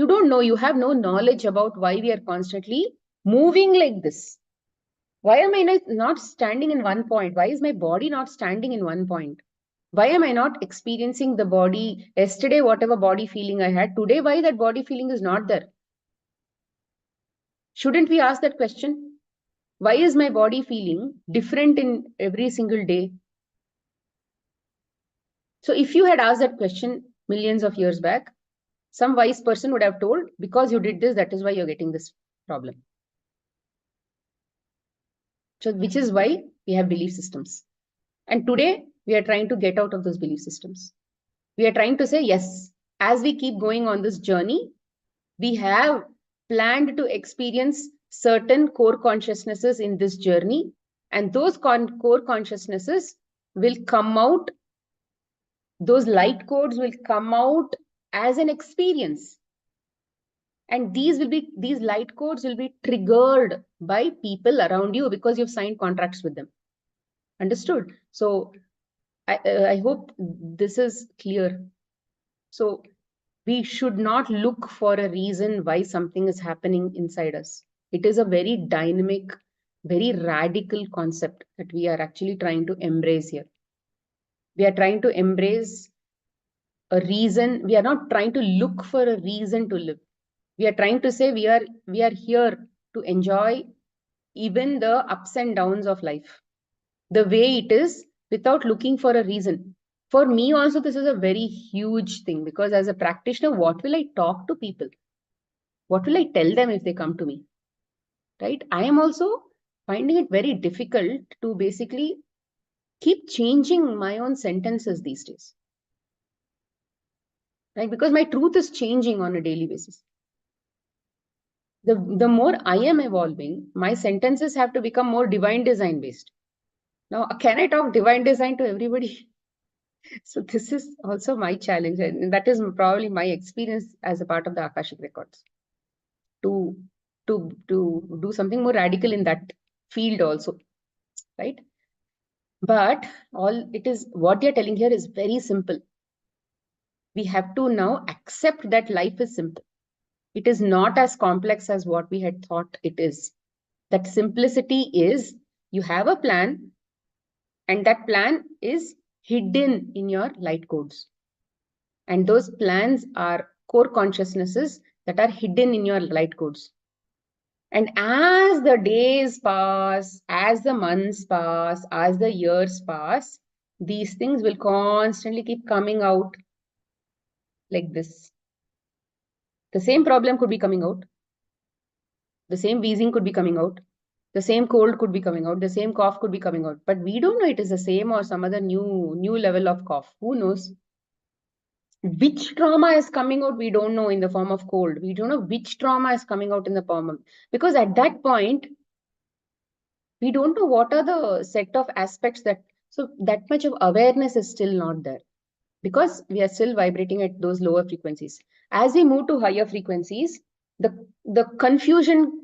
don't know, you have no knowledge about why we are constantly moving like this. Why am I not standing in one point? Why is my body not standing in one point? Why am I not experiencing the body? Yesterday, whatever body feeling I had, today, why that body feeling is not there? Shouldn't we ask that question? Why is my body feeling different in every single day? So if you had asked that question millions of years back, some wise person would have told, because you did this, that is why you're getting this problem. So which is why we have belief systems. And today we are trying to get out of those belief systems. We are trying to say, yes, as we keep going on this journey, we have planned to experience certain core consciousnesses in this journey. And those core consciousnesses will come out, those light codes will come out as an experience. And these light codes will be triggered by people around you because you've signed contracts with them. Understood? So I hope this is clear. So we should not look for a reason why something is happening inside us. It is a very dynamic, very radical concept that we are actually trying to embrace here. We are trying to embrace a reason. We are not trying to look for a reason to live. We are trying to say we are here to enjoy even the ups and downs of life, the way it is, without looking for a reason. For me also, this is a very huge thing, because as a practitioner, what will I talk to people? What will I tell them if they come to me? Right? I am also finding it very difficult to basically keep changing my own sentences these days. Right? Because my truth is changing on a daily basis. The more I am evolving, my sentences have to become more divine design based. Now, can I talk divine design to everybody? So this is also my challenge, and that is probably my experience as a part of the Akashic Records, to do something more radical in that field also, right? But what you're telling here is very simple. We have to now accept that life is simple. It is not as complex as what we had thought it is. That simplicity is, you have a plan, and that plan is hidden in your light codes. And those plans are core consciousnesses that are hidden in your light codes. And as the days pass, as the months pass, as the years pass, these things will constantly keep coming out like this. The same problem could be coming out. The same wheezing could be coming out. The same cold could be coming out. The same cough could be coming out. But we don't know it is the same or some other new level of cough. Who knows? Which trauma is coming out, we don't know, in the form of cold. We don't know which trauma is coming out in the form of, because at that point, we don't know what are the set of aspects so that much of awareness is still not there, because we are still vibrating at those lower frequencies. As we move to higher frequencies, the confusion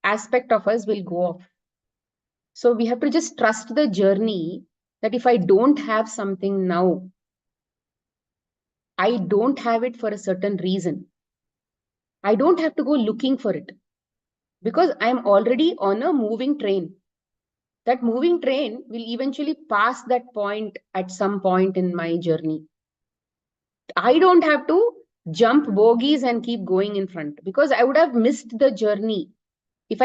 aspect of us will go off. So we have to just trust the journey, that if I don't have something now, I don't have it for a certain reason. I don't have to go looking for it, because I'm already on a moving train. That moving train will eventually pass that point at some point in my journey. I don't have to jump bogies and keep going in front, because I would have missed the journey if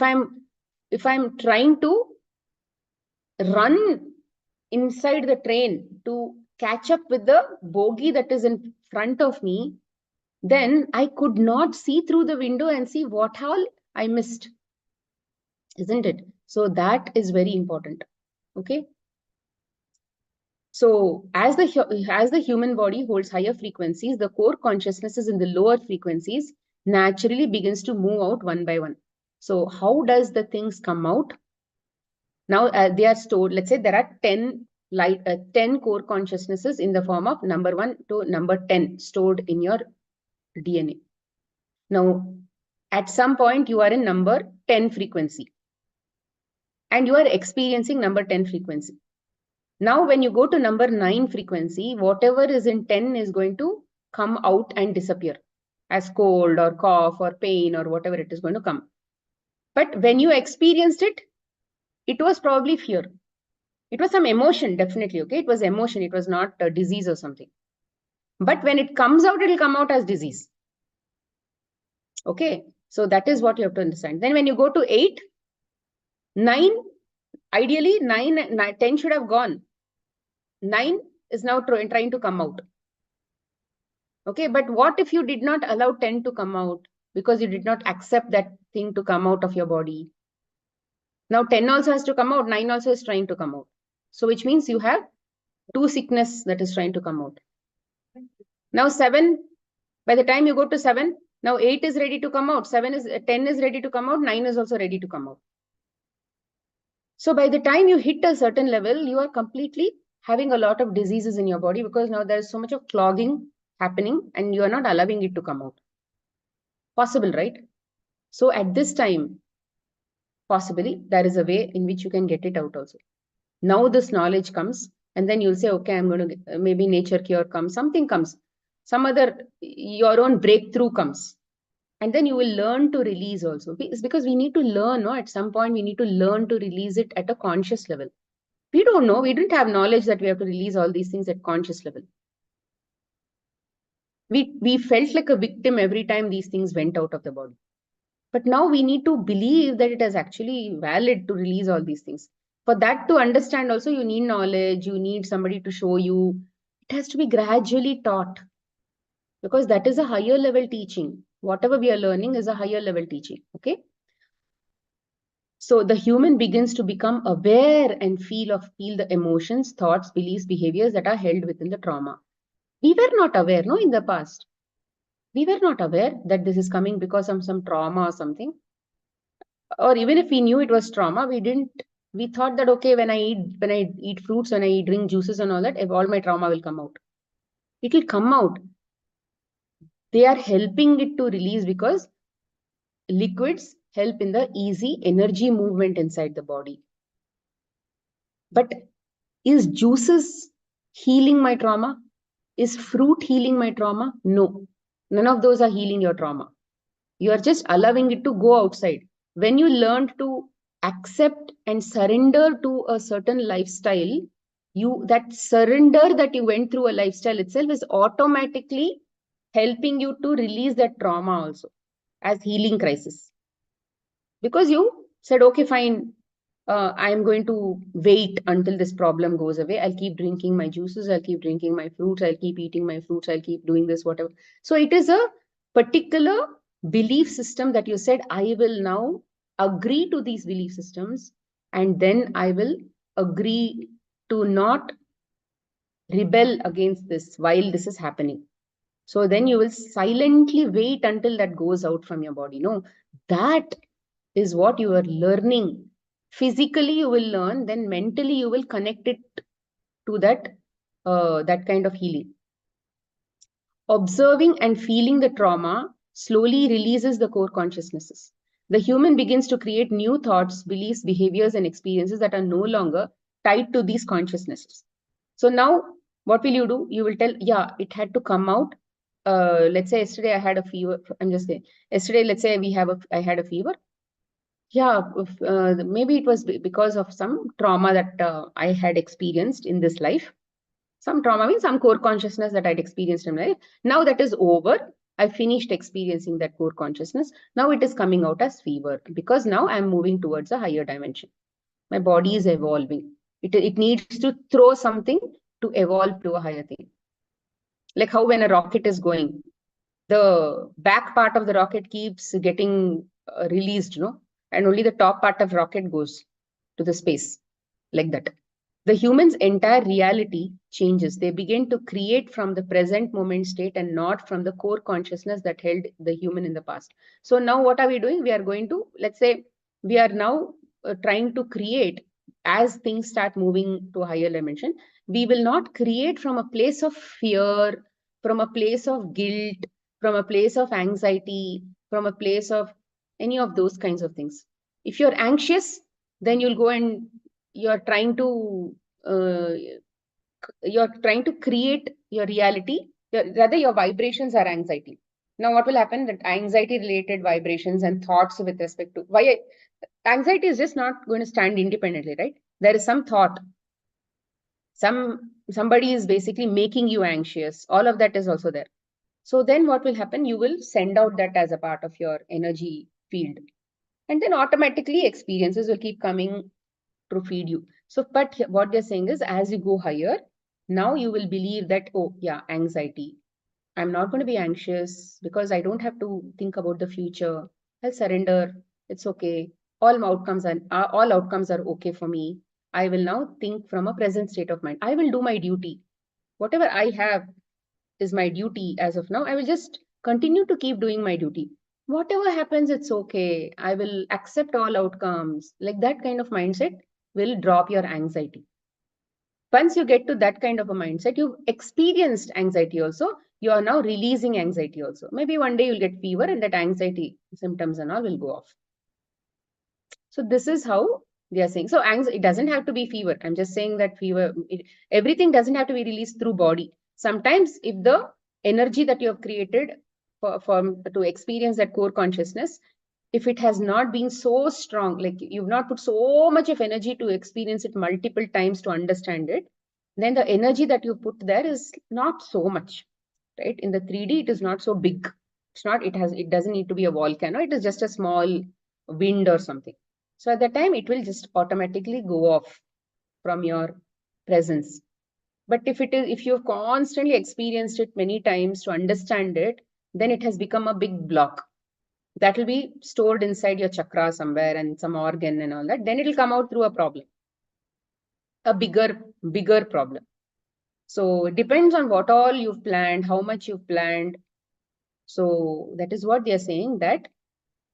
I'm trying to run inside the train to catch up with the bogie that is in front of me. Then I could not see through the window and see what all I missed, isn't it? So that is very important. Okay. So as the human body holds higher frequencies, the core consciousnesses in the lower frequencies naturally begins to move out one by one. So how does the things come out? Now they are stored. Let's say there are 10 core consciousnesses in the form of number 1 to number 10 stored in your DNA. Now, at some point, you are in number 10 frequency and you are experiencing number 10 frequency. Now, when you go to number 9 frequency, whatever is in 10 is going to come out and disappear as cold or cough or pain or whatever it is going to come. But when you experienced it, it was probably fear. It was some emotion, definitely. Okay, it was emotion. It was not a disease or something. But when it comes out, it will come out as disease. Okay, so that is what you have to understand. Then when you go to 8, 9, ideally 10 should have gone. 9 is now trying to come out. Okay, but what if you did not allow 10 to come out because you did not accept that thing to come out of your body? Now 10 also has to come out, 9 also is trying to come out. So which means you have 2 sickness that is trying to come out. Now 7, by the time you go to 7, now 8 is ready to come out, 10 is ready to come out, 9 is also ready to come out. So by the time you hit a certain level, you are completely having a lot of diseases in your body because now there is so much of clogging happening and you are not allowing it to come out. Possible, right? So at this time, possibly there is a way in which you can get it out also. Now this knowledge comes and then you'll say, okay, I'm going to, maybe nature cure comes, something comes, some other, your own breakthrough comes. And then you will learn to release also. It's because we need to learn, no? At some point, we need to learn to release it at a conscious level. We don't know. We didn't have knowledge that we have to release all these things at conscious level. We felt like a victim every time these things went out of the body. But now we need to believe that it is actually valid to release all these things. For that to understand also, you need knowledge. You need somebody to show you. It has to be gradually taught. Because that is a higher level teaching. Whatever we are learning is a higher level teaching. Okay. So the human begins to become aware and feel the emotions, thoughts, beliefs, behaviors that are held within the trauma. We were not aware, no, in the past. We were not aware that this is coming because of some trauma or something. Or even if we knew it was trauma, we thought that, okay, when I eat fruits, when I drink juices and all that, all my trauma will come out. It will come out. They are helping it to release because liquids help in the easy energy movement inside the body. But is juices healing my trauma? Is fruit healing my trauma? No. None of those are healing your trauma. You are just allowing it to go outside. When you learn to accept and surrender to a certain lifestyle, that surrender that you went through a lifestyle itself is automatically helping you to release that trauma also as healing crisis. Because you said, okay, fine, I'm going to wait until this problem goes away. I'll keep drinking my juices. I'll keep drinking my fruits. I'll keep eating my fruits. I'll keep doing this, whatever. So it is a particular belief system that you said, I will now agree to these belief systems. And then I will agree to not rebel against this while this is happening. So then you will silently wait until that goes out from your body. No, that is what you are learning. Physically, you will learn, then mentally, you will connect it to that kind of healing. Observing and feeling the trauma slowly releases the core consciousnesses. The human begins to create new thoughts, beliefs, behaviors, and experiences that are no longer tied to these consciousnesses. So now, what will you do? You will tell, yeah, it had to come out. Let's say yesterday I had a fever. I'm just saying, yesterday, let's say I had a fever. Yeah, maybe it was because of some trauma that I had experienced in this life. Some trauma means some core consciousness that I'd experienced in life. Now that is over. I finished experiencing that core consciousness. Now it is coming out as fever because now I'm moving towards a higher dimension. My body is evolving. It needs to throw something to evolve to a higher thing. Like how when a rocket is going, the back part of the rocket keeps getting released, and only the top part of rocket goes to the space, like that. The human's entire reality changes. They begin to create from the present moment state and not from the core consciousness that held the human in the past. So now what are we doing? We are going to, let's say, we are now trying to create as things start moving to a higher dimension, we will not create from a place of fear, from a place of guilt, from a place of anxiety, from a place of any of those kinds of things. If you're anxious, then you'll go and you're trying to uh, create your reality. Rather, your vibrations are anxiety. Now, what will happen? That anxiety related vibrations and thoughts with respect to why anxiety is just not going to stand independently, right? There is some thought, somebody is basically making you anxious. All of that is also there. So then what will happen? You will send out that as a part of your energy field. And then automatically experiences will keep coming to feed you. So, but what they're saying is as you go higher, now you will believe that, oh yeah, anxiety. I'm not going to be anxious because I don't have to think about the future. I'll surrender. It's okay. All outcomes are okay for me. I will now think from a present state of mind. I will do my duty. Whatever I have is my duty as of now. I will just continue to keep doing my duty. Whatever happens, it's okay. I will accept all outcomes. Like that kind of mindset will drop your anxiety. Once you get to that kind of a mindset, you've experienced anxiety also. You are now releasing anxiety also. Maybe one day you'll get fever and that anxiety symptoms and all will go off. So this is how they are saying. So it doesn't have to be fever. I'm just saying that everything doesn't have to be released through body. Sometimes if the energy that you have created to experience that core consciousness, if it has not been so strong, like you've not put so much of energy to experience it multiple times to understand it, then the energy that you put there is not so much, right? In the 3D, it is not so big. It doesn't need to be a volcano. It is just a small wind or something. So at that time, it will just automatically go off from your presence. But if you've constantly experienced it many times to understand it, then it has become a big block. That will be stored inside your chakra somewhere and some organ and all that. Then it will come out through a problem, a bigger problem. So it depends on what all you've planned, how much you've planned. So that is what they are saying, that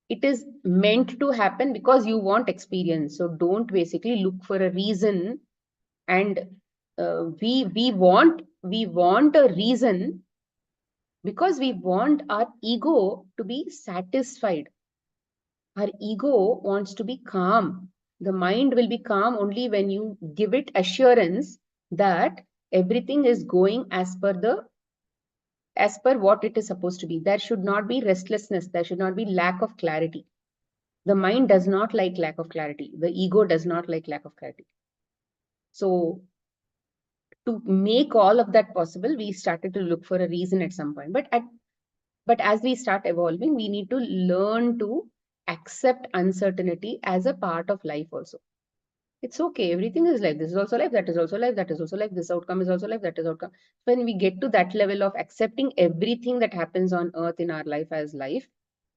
it is meant to happen because you want experience. So don't basically look for a reason. And we want a reason because we want our ego to be satisfied. Our ego wants to be calm. The mind will be calm only when you give it assurance that everything is going as per what it is supposed to be. There should not be restlessness. There should not be lack of clarity. The mind does not like lack of clarity. The ego does not like lack of clarity. So to make all of that possible, we started to look for a reason at some point. But as we start evolving, we need to learn to accept uncertainty as a part of life also. It's okay. Everything is life. This is also life. That is also life. That is also life. This outcome is also life. That is outcome. When we get to that level of accepting everything that happens on earth in our life as life,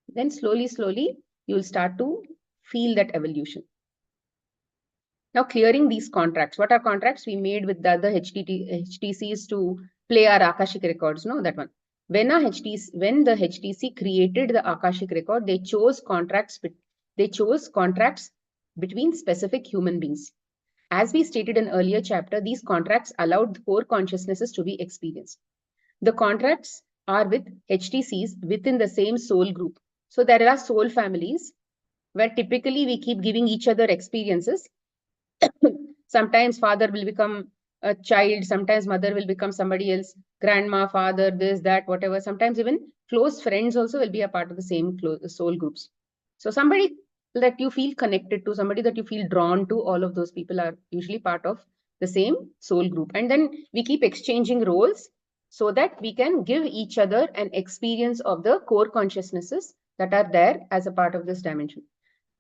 then slowly, you'll start to feel that evolution. Now, clearing these contracts. What are contracts? We made with the other HTCs to play our Akashic records. No, that one. When the HTC created the Akashic record, they chose contracts between specific human beings. As we stated in earlier chapter, these contracts allowed the core consciousnesses to be experienced. The contracts are with HTCs within the same soul group. So there are soul families where typically we keep giving each other experiences. Sometimes father will become a child, sometimes mother will become somebody else, grandma, father, this, that, whatever. Sometimes even close friends also will be a part of the same soul groups. So somebody that you feel connected to, somebody that you feel drawn to, all of those people are usually part of the same soul group. And then we keep exchanging roles so that we can give each other an experience of the core consciousnesses that are there as a part of this dimension.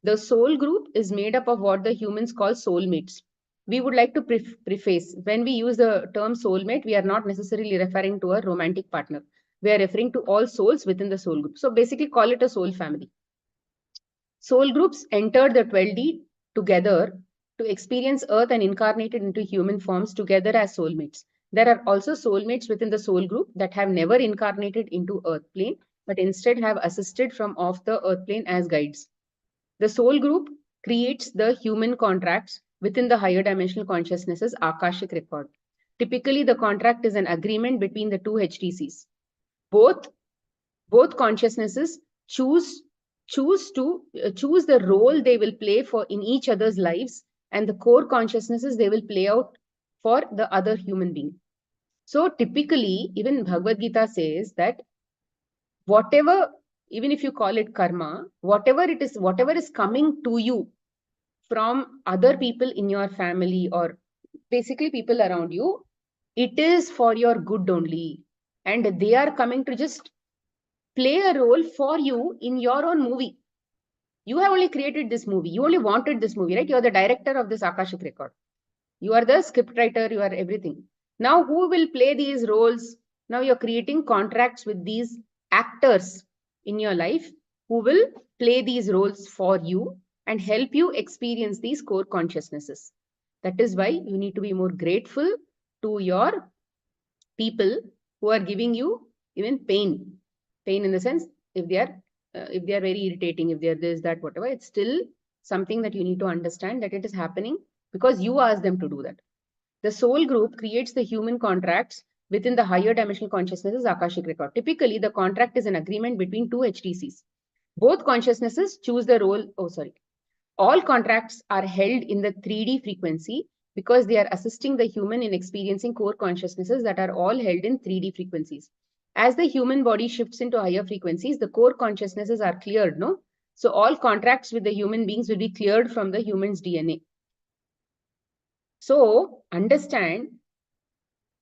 The soul group is made up of what the humans call soulmates. We would like to preface, when we use the term soulmate, we are not necessarily referring to a romantic partner. We are referring to all souls within the soul group. So basically call it a soul family. Soul groups entered the 12D together to experience earth and incarnated into human forms together as soulmates. There are also soulmates within the soul group that have never incarnated into earth plane, but instead have assisted from off the earth plane as guides. The soul group creates the human contracts within the higher dimensional consciousness's Akashic record. Typically, the contract is an agreement between the two HTCs. Both consciousnesses choose the role they will play for in each other's lives, and the core consciousnesses they will play out for the other human being. So typically, even Bhagavad Gita says that whatever, even if you call it karma, whatever is coming to you from other people in your family or basically people around you, it is for your good only. And they are coming to just play a role for you in your own movie. You have only created this movie. You only wanted this movie, right? You're the director of this Akashic record. You are the script writer. You are everything. Now, who will play these roles? Now you're creating contracts with these actors in your life who will play these roles for you and help you experience these core consciousnesses. That is why you need to be more grateful to your people who are giving you even pain. Pain in the sense, if they are very irritating, if they are this, that, whatever, it's still something that you need to understand that it is happening because you asked them to do that. The soul group creates the human contracts within the higher dimensional consciousness's Akashic record. Typically, the contract is an agreement between two HTCs. Both consciousnesses choose the role. All contracts are held in the 3D frequency because they are assisting the human in experiencing core consciousnesses that are all held in 3D frequencies. As the human body shifts into higher frequencies, the core consciousnesses are cleared, no? So all contracts with the human beings will be cleared from the human's DNA. So understand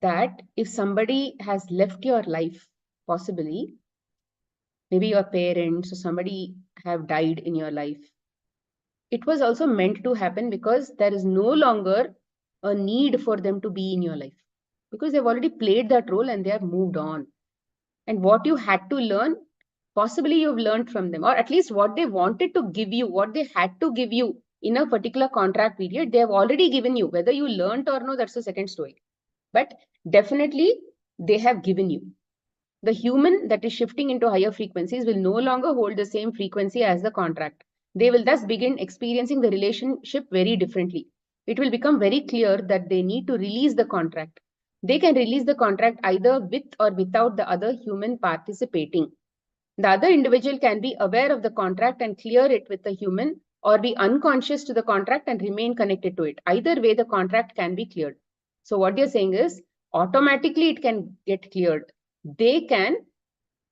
that if somebody has left your life, possibly, maybe your parents or somebody have died in your life, it was also meant to happen because there is no longer a need for them to be in your life because they've already played that role and they have moved on. And what you had to learn, possibly you've learned from them, or at least what they wanted to give you, what they had to give you in a particular contract period, they have already given you. Whether you learned or no, that's a second story. But definitely they have given you. The human that is shifting into higher frequencies will no longer hold the same frequency as the contract. They will thus begin experiencing the relationship very differently. It will become very clear that they need to release the contract. They can release the contract either with or without the other human participating. The other individual can be aware of the contract and clear it with the human, or be unconscious to the contract and remain connected to it. Either way, the contract can be cleared. So what they're saying is, automatically it can get cleared. They can,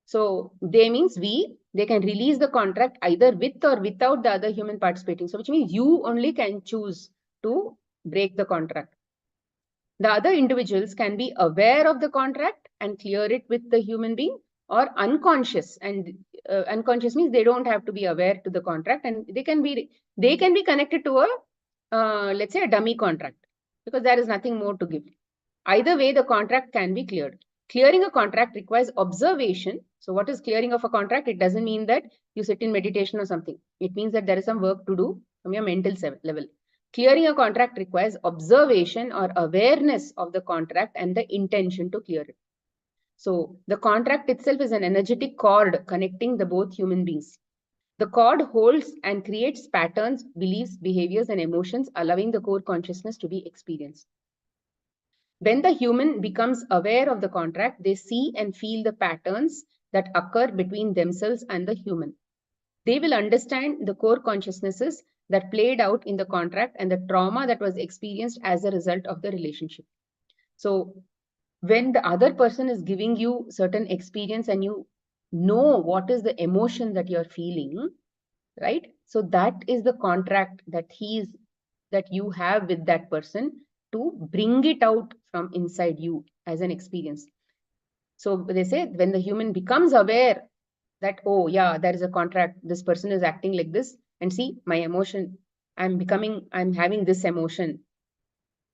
so they means they can release the contract either with or without the other human participating. So which means you only can choose to break the contract. The other individuals can be aware of the contract and clear it with the human being, or unconscious. And unconscious means they don't have to be aware to the contract, and they can be connected to a let's say a dummy contract because there is nothing more to give. Either way, the contract can be cleared. Clearing a contract requires observation. So what is clearing of a contract? It doesn't mean that you sit in meditation or something. It means that there is some work to do from your mental level. Clearing a contract requires observation or awareness of the contract and the intention to clear it. So the contract itself is an energetic cord connecting the both human beings. The cord holds and creates patterns, beliefs, behaviors, and emotions, allowing the core consciousness to be experienced. When the human becomes aware of the contract, they see and feel the patterns that occur between themselves and the human. They will understand the core consciousnesses that played out in the contract and the trauma that was experienced as a result of the relationship. So when the other person is giving you certain experience and you know what is the emotion that you're feeling, right? So that is the contract that you have with that person to bring it out from inside you as an experience. So they say when the human becomes aware that, oh yeah, there is a contract, this person is acting like this, and see my emotion, I'm having this emotion.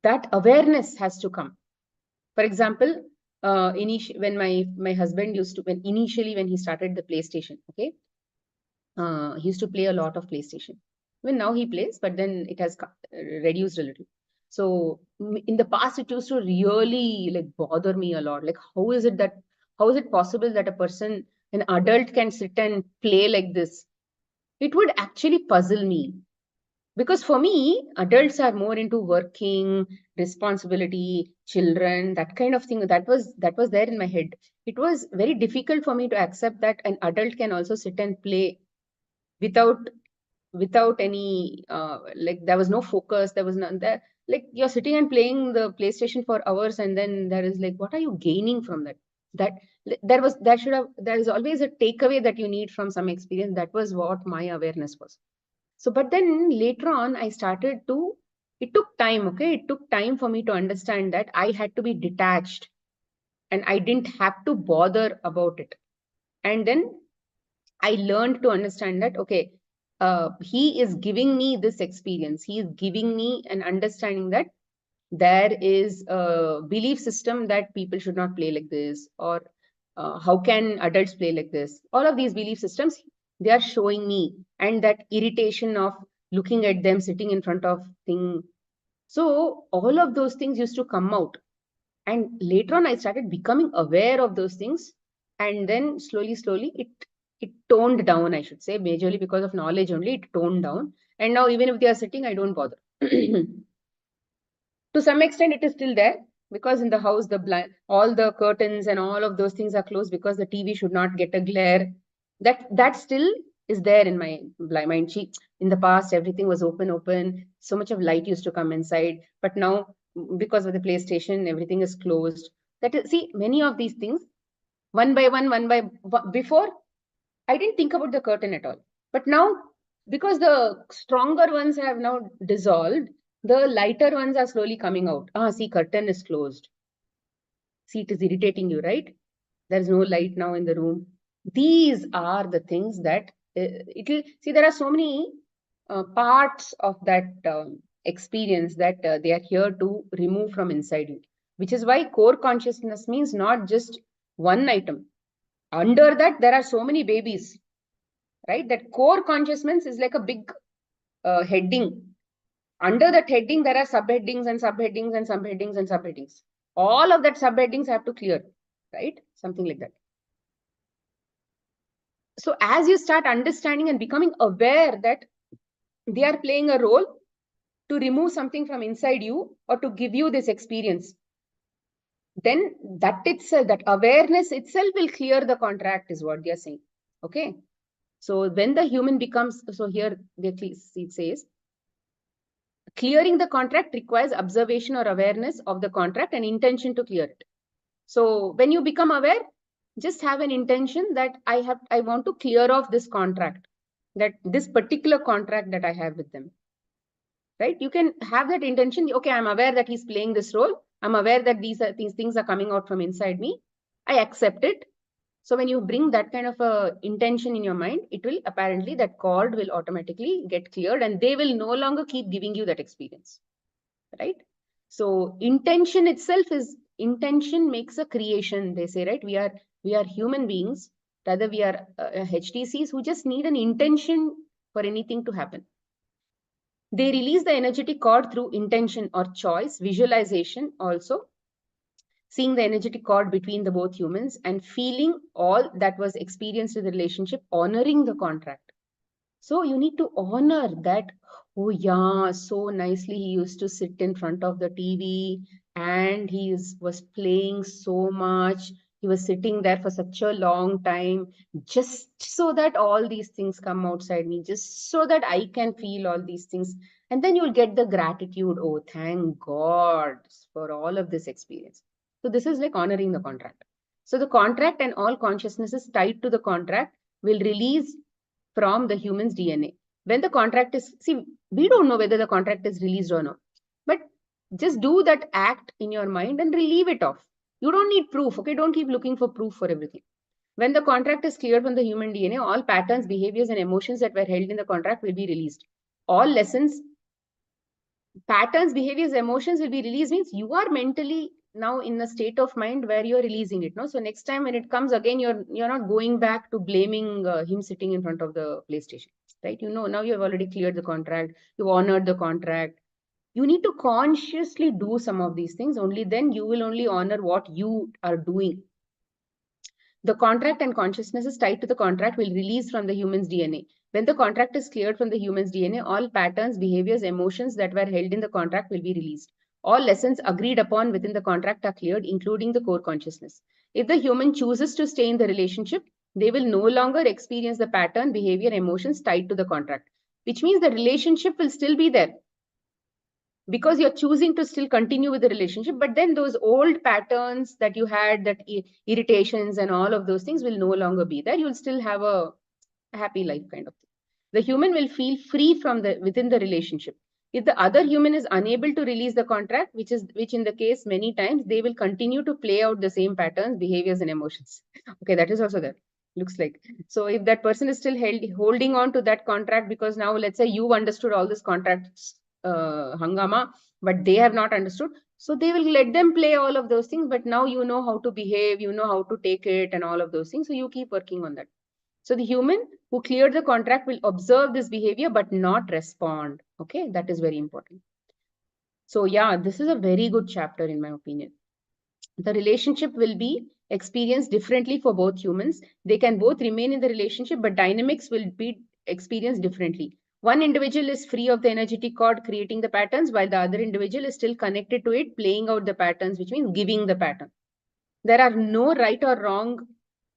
That awareness has to come. For example, when my husband initially when he started the PlayStation, okay, he used to play a lot of PlayStation. Even now he plays, but then it has reduced a little. So in the past, it used to really like bother me a lot. Like, how is it possible that an adult can sit and play like this? It would actually puzzle me. Because for me, adults are more into working, responsibility, children, that kind of thing. That was there in my head. It was very difficult for me to accept that an adult can also sit and play without any like, there was no focus, there was none there. Like, you're sitting and playing the PlayStation for hours, and then there is like, what are you gaining from that? That there is always a takeaway that you need from some experience. That was what my awareness was. So, but then later on, I started to, it took time, okay? It took time for me to understand that I had to be detached and I didn't have to bother about it. And then I learned to understand that, okay, he is giving me this experience. He is giving me an understanding that there is a belief system that people should not play like this, or how can adults play like this? All of these belief systems, they are showing me, and that irritation of looking at them sitting in front of thing. So all of those things used to come out. And later on, I started becoming aware of those things. And then slowly, it toned down, I should say, majorly because of knowledge only, it toned down. And now even if they are sitting, I don't bother. To some extent, it is still there, because in the house, all the curtains and all of those things are closed because the TV should not get a glare. That still is there in my mind. In the past, everything was open. So much of light used to come inside. But now, because of the PlayStation, everything is closed. That is, see, many of these things, one by one, before, I didn't think about the curtain at all. But now, because the stronger ones have now dissolved, the lighter ones are slowly coming out. See, curtain is closed. See, it is irritating you, right? There is no light now in the room. These are the things that it'll see. There are so many parts of that experience that they are here to remove from inside you, which is why core consciousness means not just one item. Under that, there are so many babies, right? That core consciousness is like a big heading. Under that heading, there are subheadings and subheadings and subheadings and subheadings. All of that subheadings have to clear, right? Something like that. So as you start understanding and becoming aware that they are playing a role to remove something from inside you or to give you this experience, then that itself, that awareness itself will clear the contract, is what they are saying. Okay. So when the human becomes, so here it says, clearing the contract requires observation or awareness of the contract and intention to clear it. So when you become aware, just have an intention that I want to clear off this contract, that this particular contract that I have with them, right? You can have that intention. Okay, I'm aware that he's playing this role. I'm aware that these things are coming out from inside me. I accept it. So when you bring that kind of a intention in your mind, it will apparently, that cord will automatically get cleared, and they will no longer keep giving you that experience, right? So intention itself is, intention makes a creation, they say, right? We are human beings, rather we are HTCs who just need an intention for anything to happen. They release the energetic cord through intention or choice, visualization also, seeing the energetic cord between the both humans and feeling all that was experienced in the relationship, honoring the contract. So you need to honor that. Oh yeah, so nicely he used to sit in front of the TV and was playing so much. He was sitting there for such a long time, just so that all these things come outside me, just so that I can feel all these things. And then you'll get the gratitude. Oh, thank God for all of this experience. So this is like honoring the contract. So the contract and all consciousnesses tied to the contract will release from the human's DNA. When the contract is, see, we don't know whether the contract is released or not, but just do that act in your mind and relieve it off. You don't need proof, okay? Don't keep looking for proof for everything. When the contract is cleared from the human DNA, all patterns, behaviors, and emotions that were held in the contract will be released. All lessons, patterns, behaviors, emotions will be released, means you are mentally now in a state of mind where you're releasing it. No? So next time when it comes again, you're not going back to blaming him sitting in front of the PlayStation, right? You know, now you have already cleared the contract, you've honored the contract. You need to consciously do some of these things. Only then you will only honor what you are doing. The contract and consciousness is tied to the contract will release from the human's DNA. When the contract is cleared from the human's DNA, all patterns, behaviors, emotions that were held in the contract will be released. All lessons agreed upon within the contract are cleared, including the core consciousness. If the human chooses to stay in the relationship, they will no longer experience the pattern, behavior, emotions tied to the contract, which means the relationship will still be there because you're choosing to still continue with the relationship. But then those old patterns that you had, that irritations and all of those things will no longer be there. You'll still have a happy life kind of thing. The human will feel free from within the relationship. If the other human is unable to release the contract, which in the case many times, they will continue to play out the same patterns, behaviors, and emotions. Okay, that is also there. Looks like. So if that person is still holding on to that contract, because now let's say you understood all this contracts hangama, but they have not understood. So they will let them play all of those things, but now you know how to behave, you know how to take it and all of those things. So you keep working on that. So the human who cleared the contract will observe this behavior but not respond. Okay, that is very important. So yeah, this is a very good chapter in my opinion. The relationship will be experienced differently for both humans. They can both remain in the relationship, but dynamics will be experienced differently. One individual is free of the energetic cord creating the patterns, while the other individual is still connected to it, playing out the patterns, which means giving the pattern. There are no right or wrong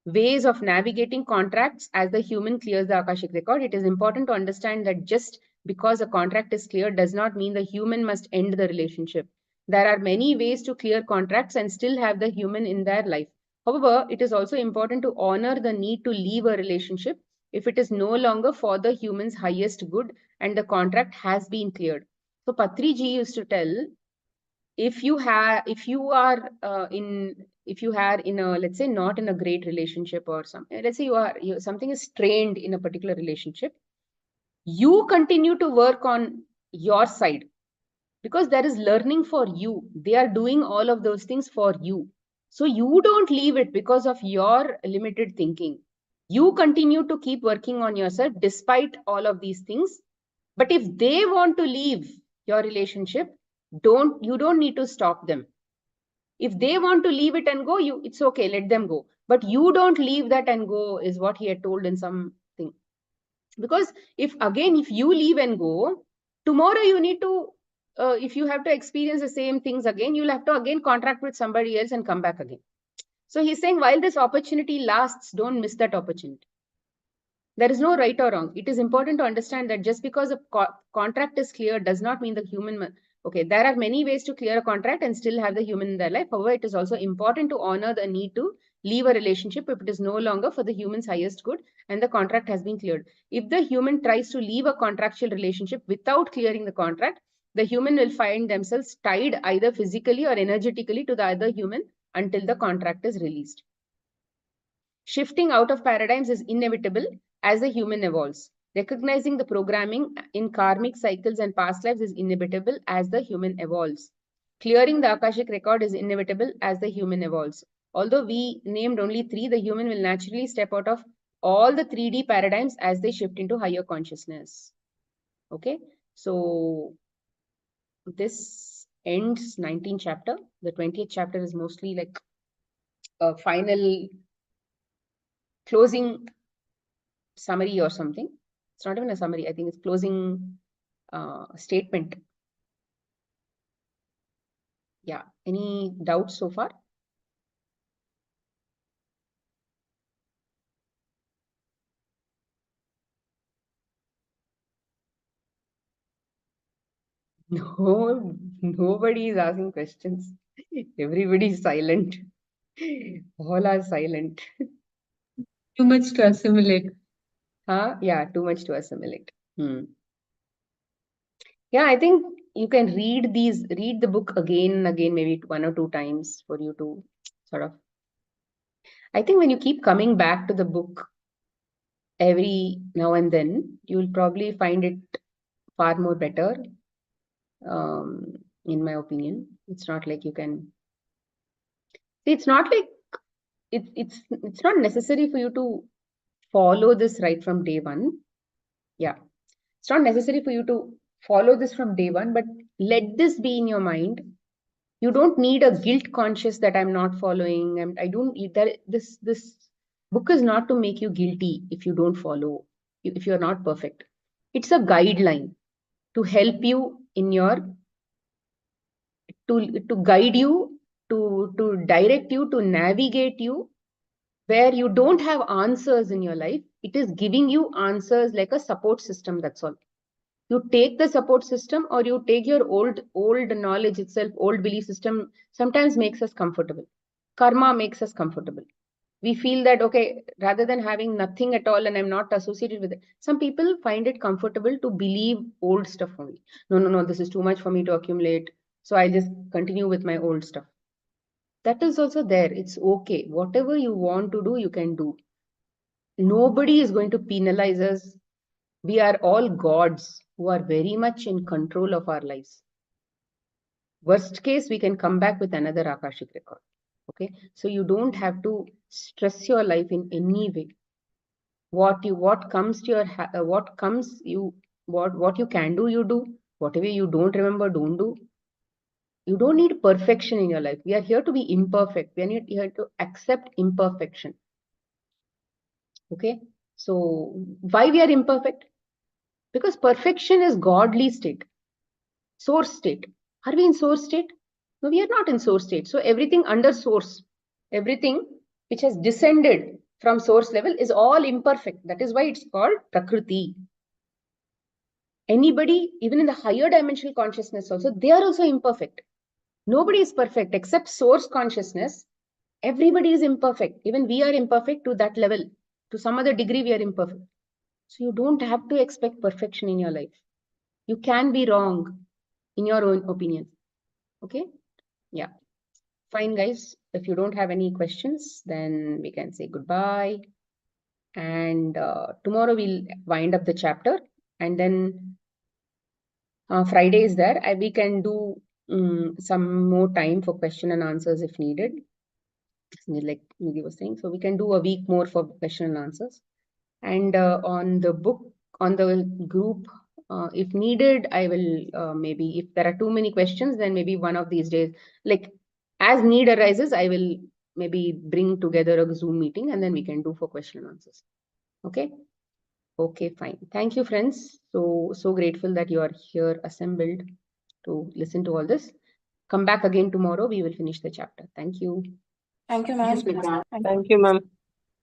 ways of navigating contracts as the human clears the Akashic record. It is important to understand that just because a contract is cleared does not mean the human must end the relationship. There are many ways to clear contracts and still have the human in their life. However, it is also important to honor the need to leave a relationship if it is no longer for the human's highest good and the contract has been cleared. So Patri ji used to tell, if you are in a, let's say, not in a great relationship or something, let's say something is strained in a particular relationship, you continue to work on your side because there is learning for you. They are doing all of those things for you. So you don't leave it because of your limited thinking. You continue to keep working on yourself despite all of these things. But if they want to leave your relationship, you don't need to stop them. If they want to leave it and go, it's okay, let them go. But you don't leave that and go, is what he had told in something. Because if you leave and go, tomorrow you need to, if you have to experience the same things again, you'll have to again contract with somebody else and come back again. So he's saying, while this opportunity lasts, don't miss that opportunity. There is no right or wrong. It is important to understand that just because a contract is clear does not mean the human. Okay, there are many ways to clear a contract and still have the human in their life. However, it is also important to honor the need to leave a relationship if it is no longer for the human's highest good and the contract has been cleared. If the human tries to leave a contractual relationship without clearing the contract, the human will find themselves tied either physically or energetically to the other human until the contract is released. Shifting out of paradigms is inevitable as the human evolves. Recognizing the programming in karmic cycles and past lives is inevitable as the human evolves. Clearing the Akashic record is inevitable as the human evolves. Although we named only 3, the human will naturally step out of all the 3D paradigms as they shift into higher consciousness. Okay, so this ends 19th chapter. The 20th chapter is mostly like a final closing summary or something. It's not even a summary. I think it's closing statement. Yeah. Any doubts so far? No, nobody is asking questions. Everybody is silent. All are silent. Too much to assimilate. Yeah, too much to assimilate. Yeah, I think you can read the book again and again, maybe 1 or 2 times for you to sort of. I think when you keep coming back to the book every now and then, you'll probably find it far more better. In my opinion, it's not like you can. It's not like it's not necessary for you to follow this right from day one. Yeah, it's not necessary for you to follow this from day one, but let this be in your mind. You don't need a guilt conscious that I'm not following. I don't. This book is not to make you guilty if you don't follow. if you're not perfect. It's a guideline to help you in your, to guide you, to direct you, to navigate you where you don't have answers in your life. It is giving you answers like a support system, that's all. You take the support system, or you take your old knowledge itself, old belief system sometimes makes us comfortable. Karma makes us comfortable. We feel that, okay, rather than having nothing at all and I'm not associated with it. Some people find it comfortable to believe old stuff only. No, this is too much for me to accumulate. So I just continue with my old stuff. That is also there. It's okay. Whatever you want to do, you can do. Nobody is going to penalize us. We are all gods who are very much in control of our lives. Worst case, we can come back with another Akashic record. Okay, so you don't have to stress your life in any way. What comes to your what you can do, you do. Whatever you don't remember, don't do. You don't need perfection in your life. We are here to be imperfect. We are here to accept imperfection. Okay, so why we are imperfect? Because perfection is godly state, source state. Are we in source state? No, we are not in source state. So everything under source, everything which has descended from source level is all imperfect. That is why it's called Prakriti. Anybody, even in the higher dimensional consciousness also, they are also imperfect. Nobody is perfect except source consciousness. Everybody is imperfect. Even we are imperfect to that level. To some other degree, we are imperfect. So you don't have to expect perfection in your life. You can be wrong in your own opinion. Okay? Yeah. Fine, guys. If you don't have any questions, then we can say goodbye. And tomorrow we'll wind up the chapter. And then Friday is there. We can do some more time for question and answers if needed. Like Nidhi was saying. So we can do a week more for question and answers. And on the book, on the group, if needed, I will maybe, if there are too many questions, then maybe one of these days, like as need arises, I will maybe bring together a Zoom meeting and then we can do for question and answers. Okay. Okay, fine. Thank you, friends. So grateful that you are here assembled to listen to all this. Come back again tomorrow. We will finish the chapter. Thank you. Thank you, ma'am. Thank you, ma'am.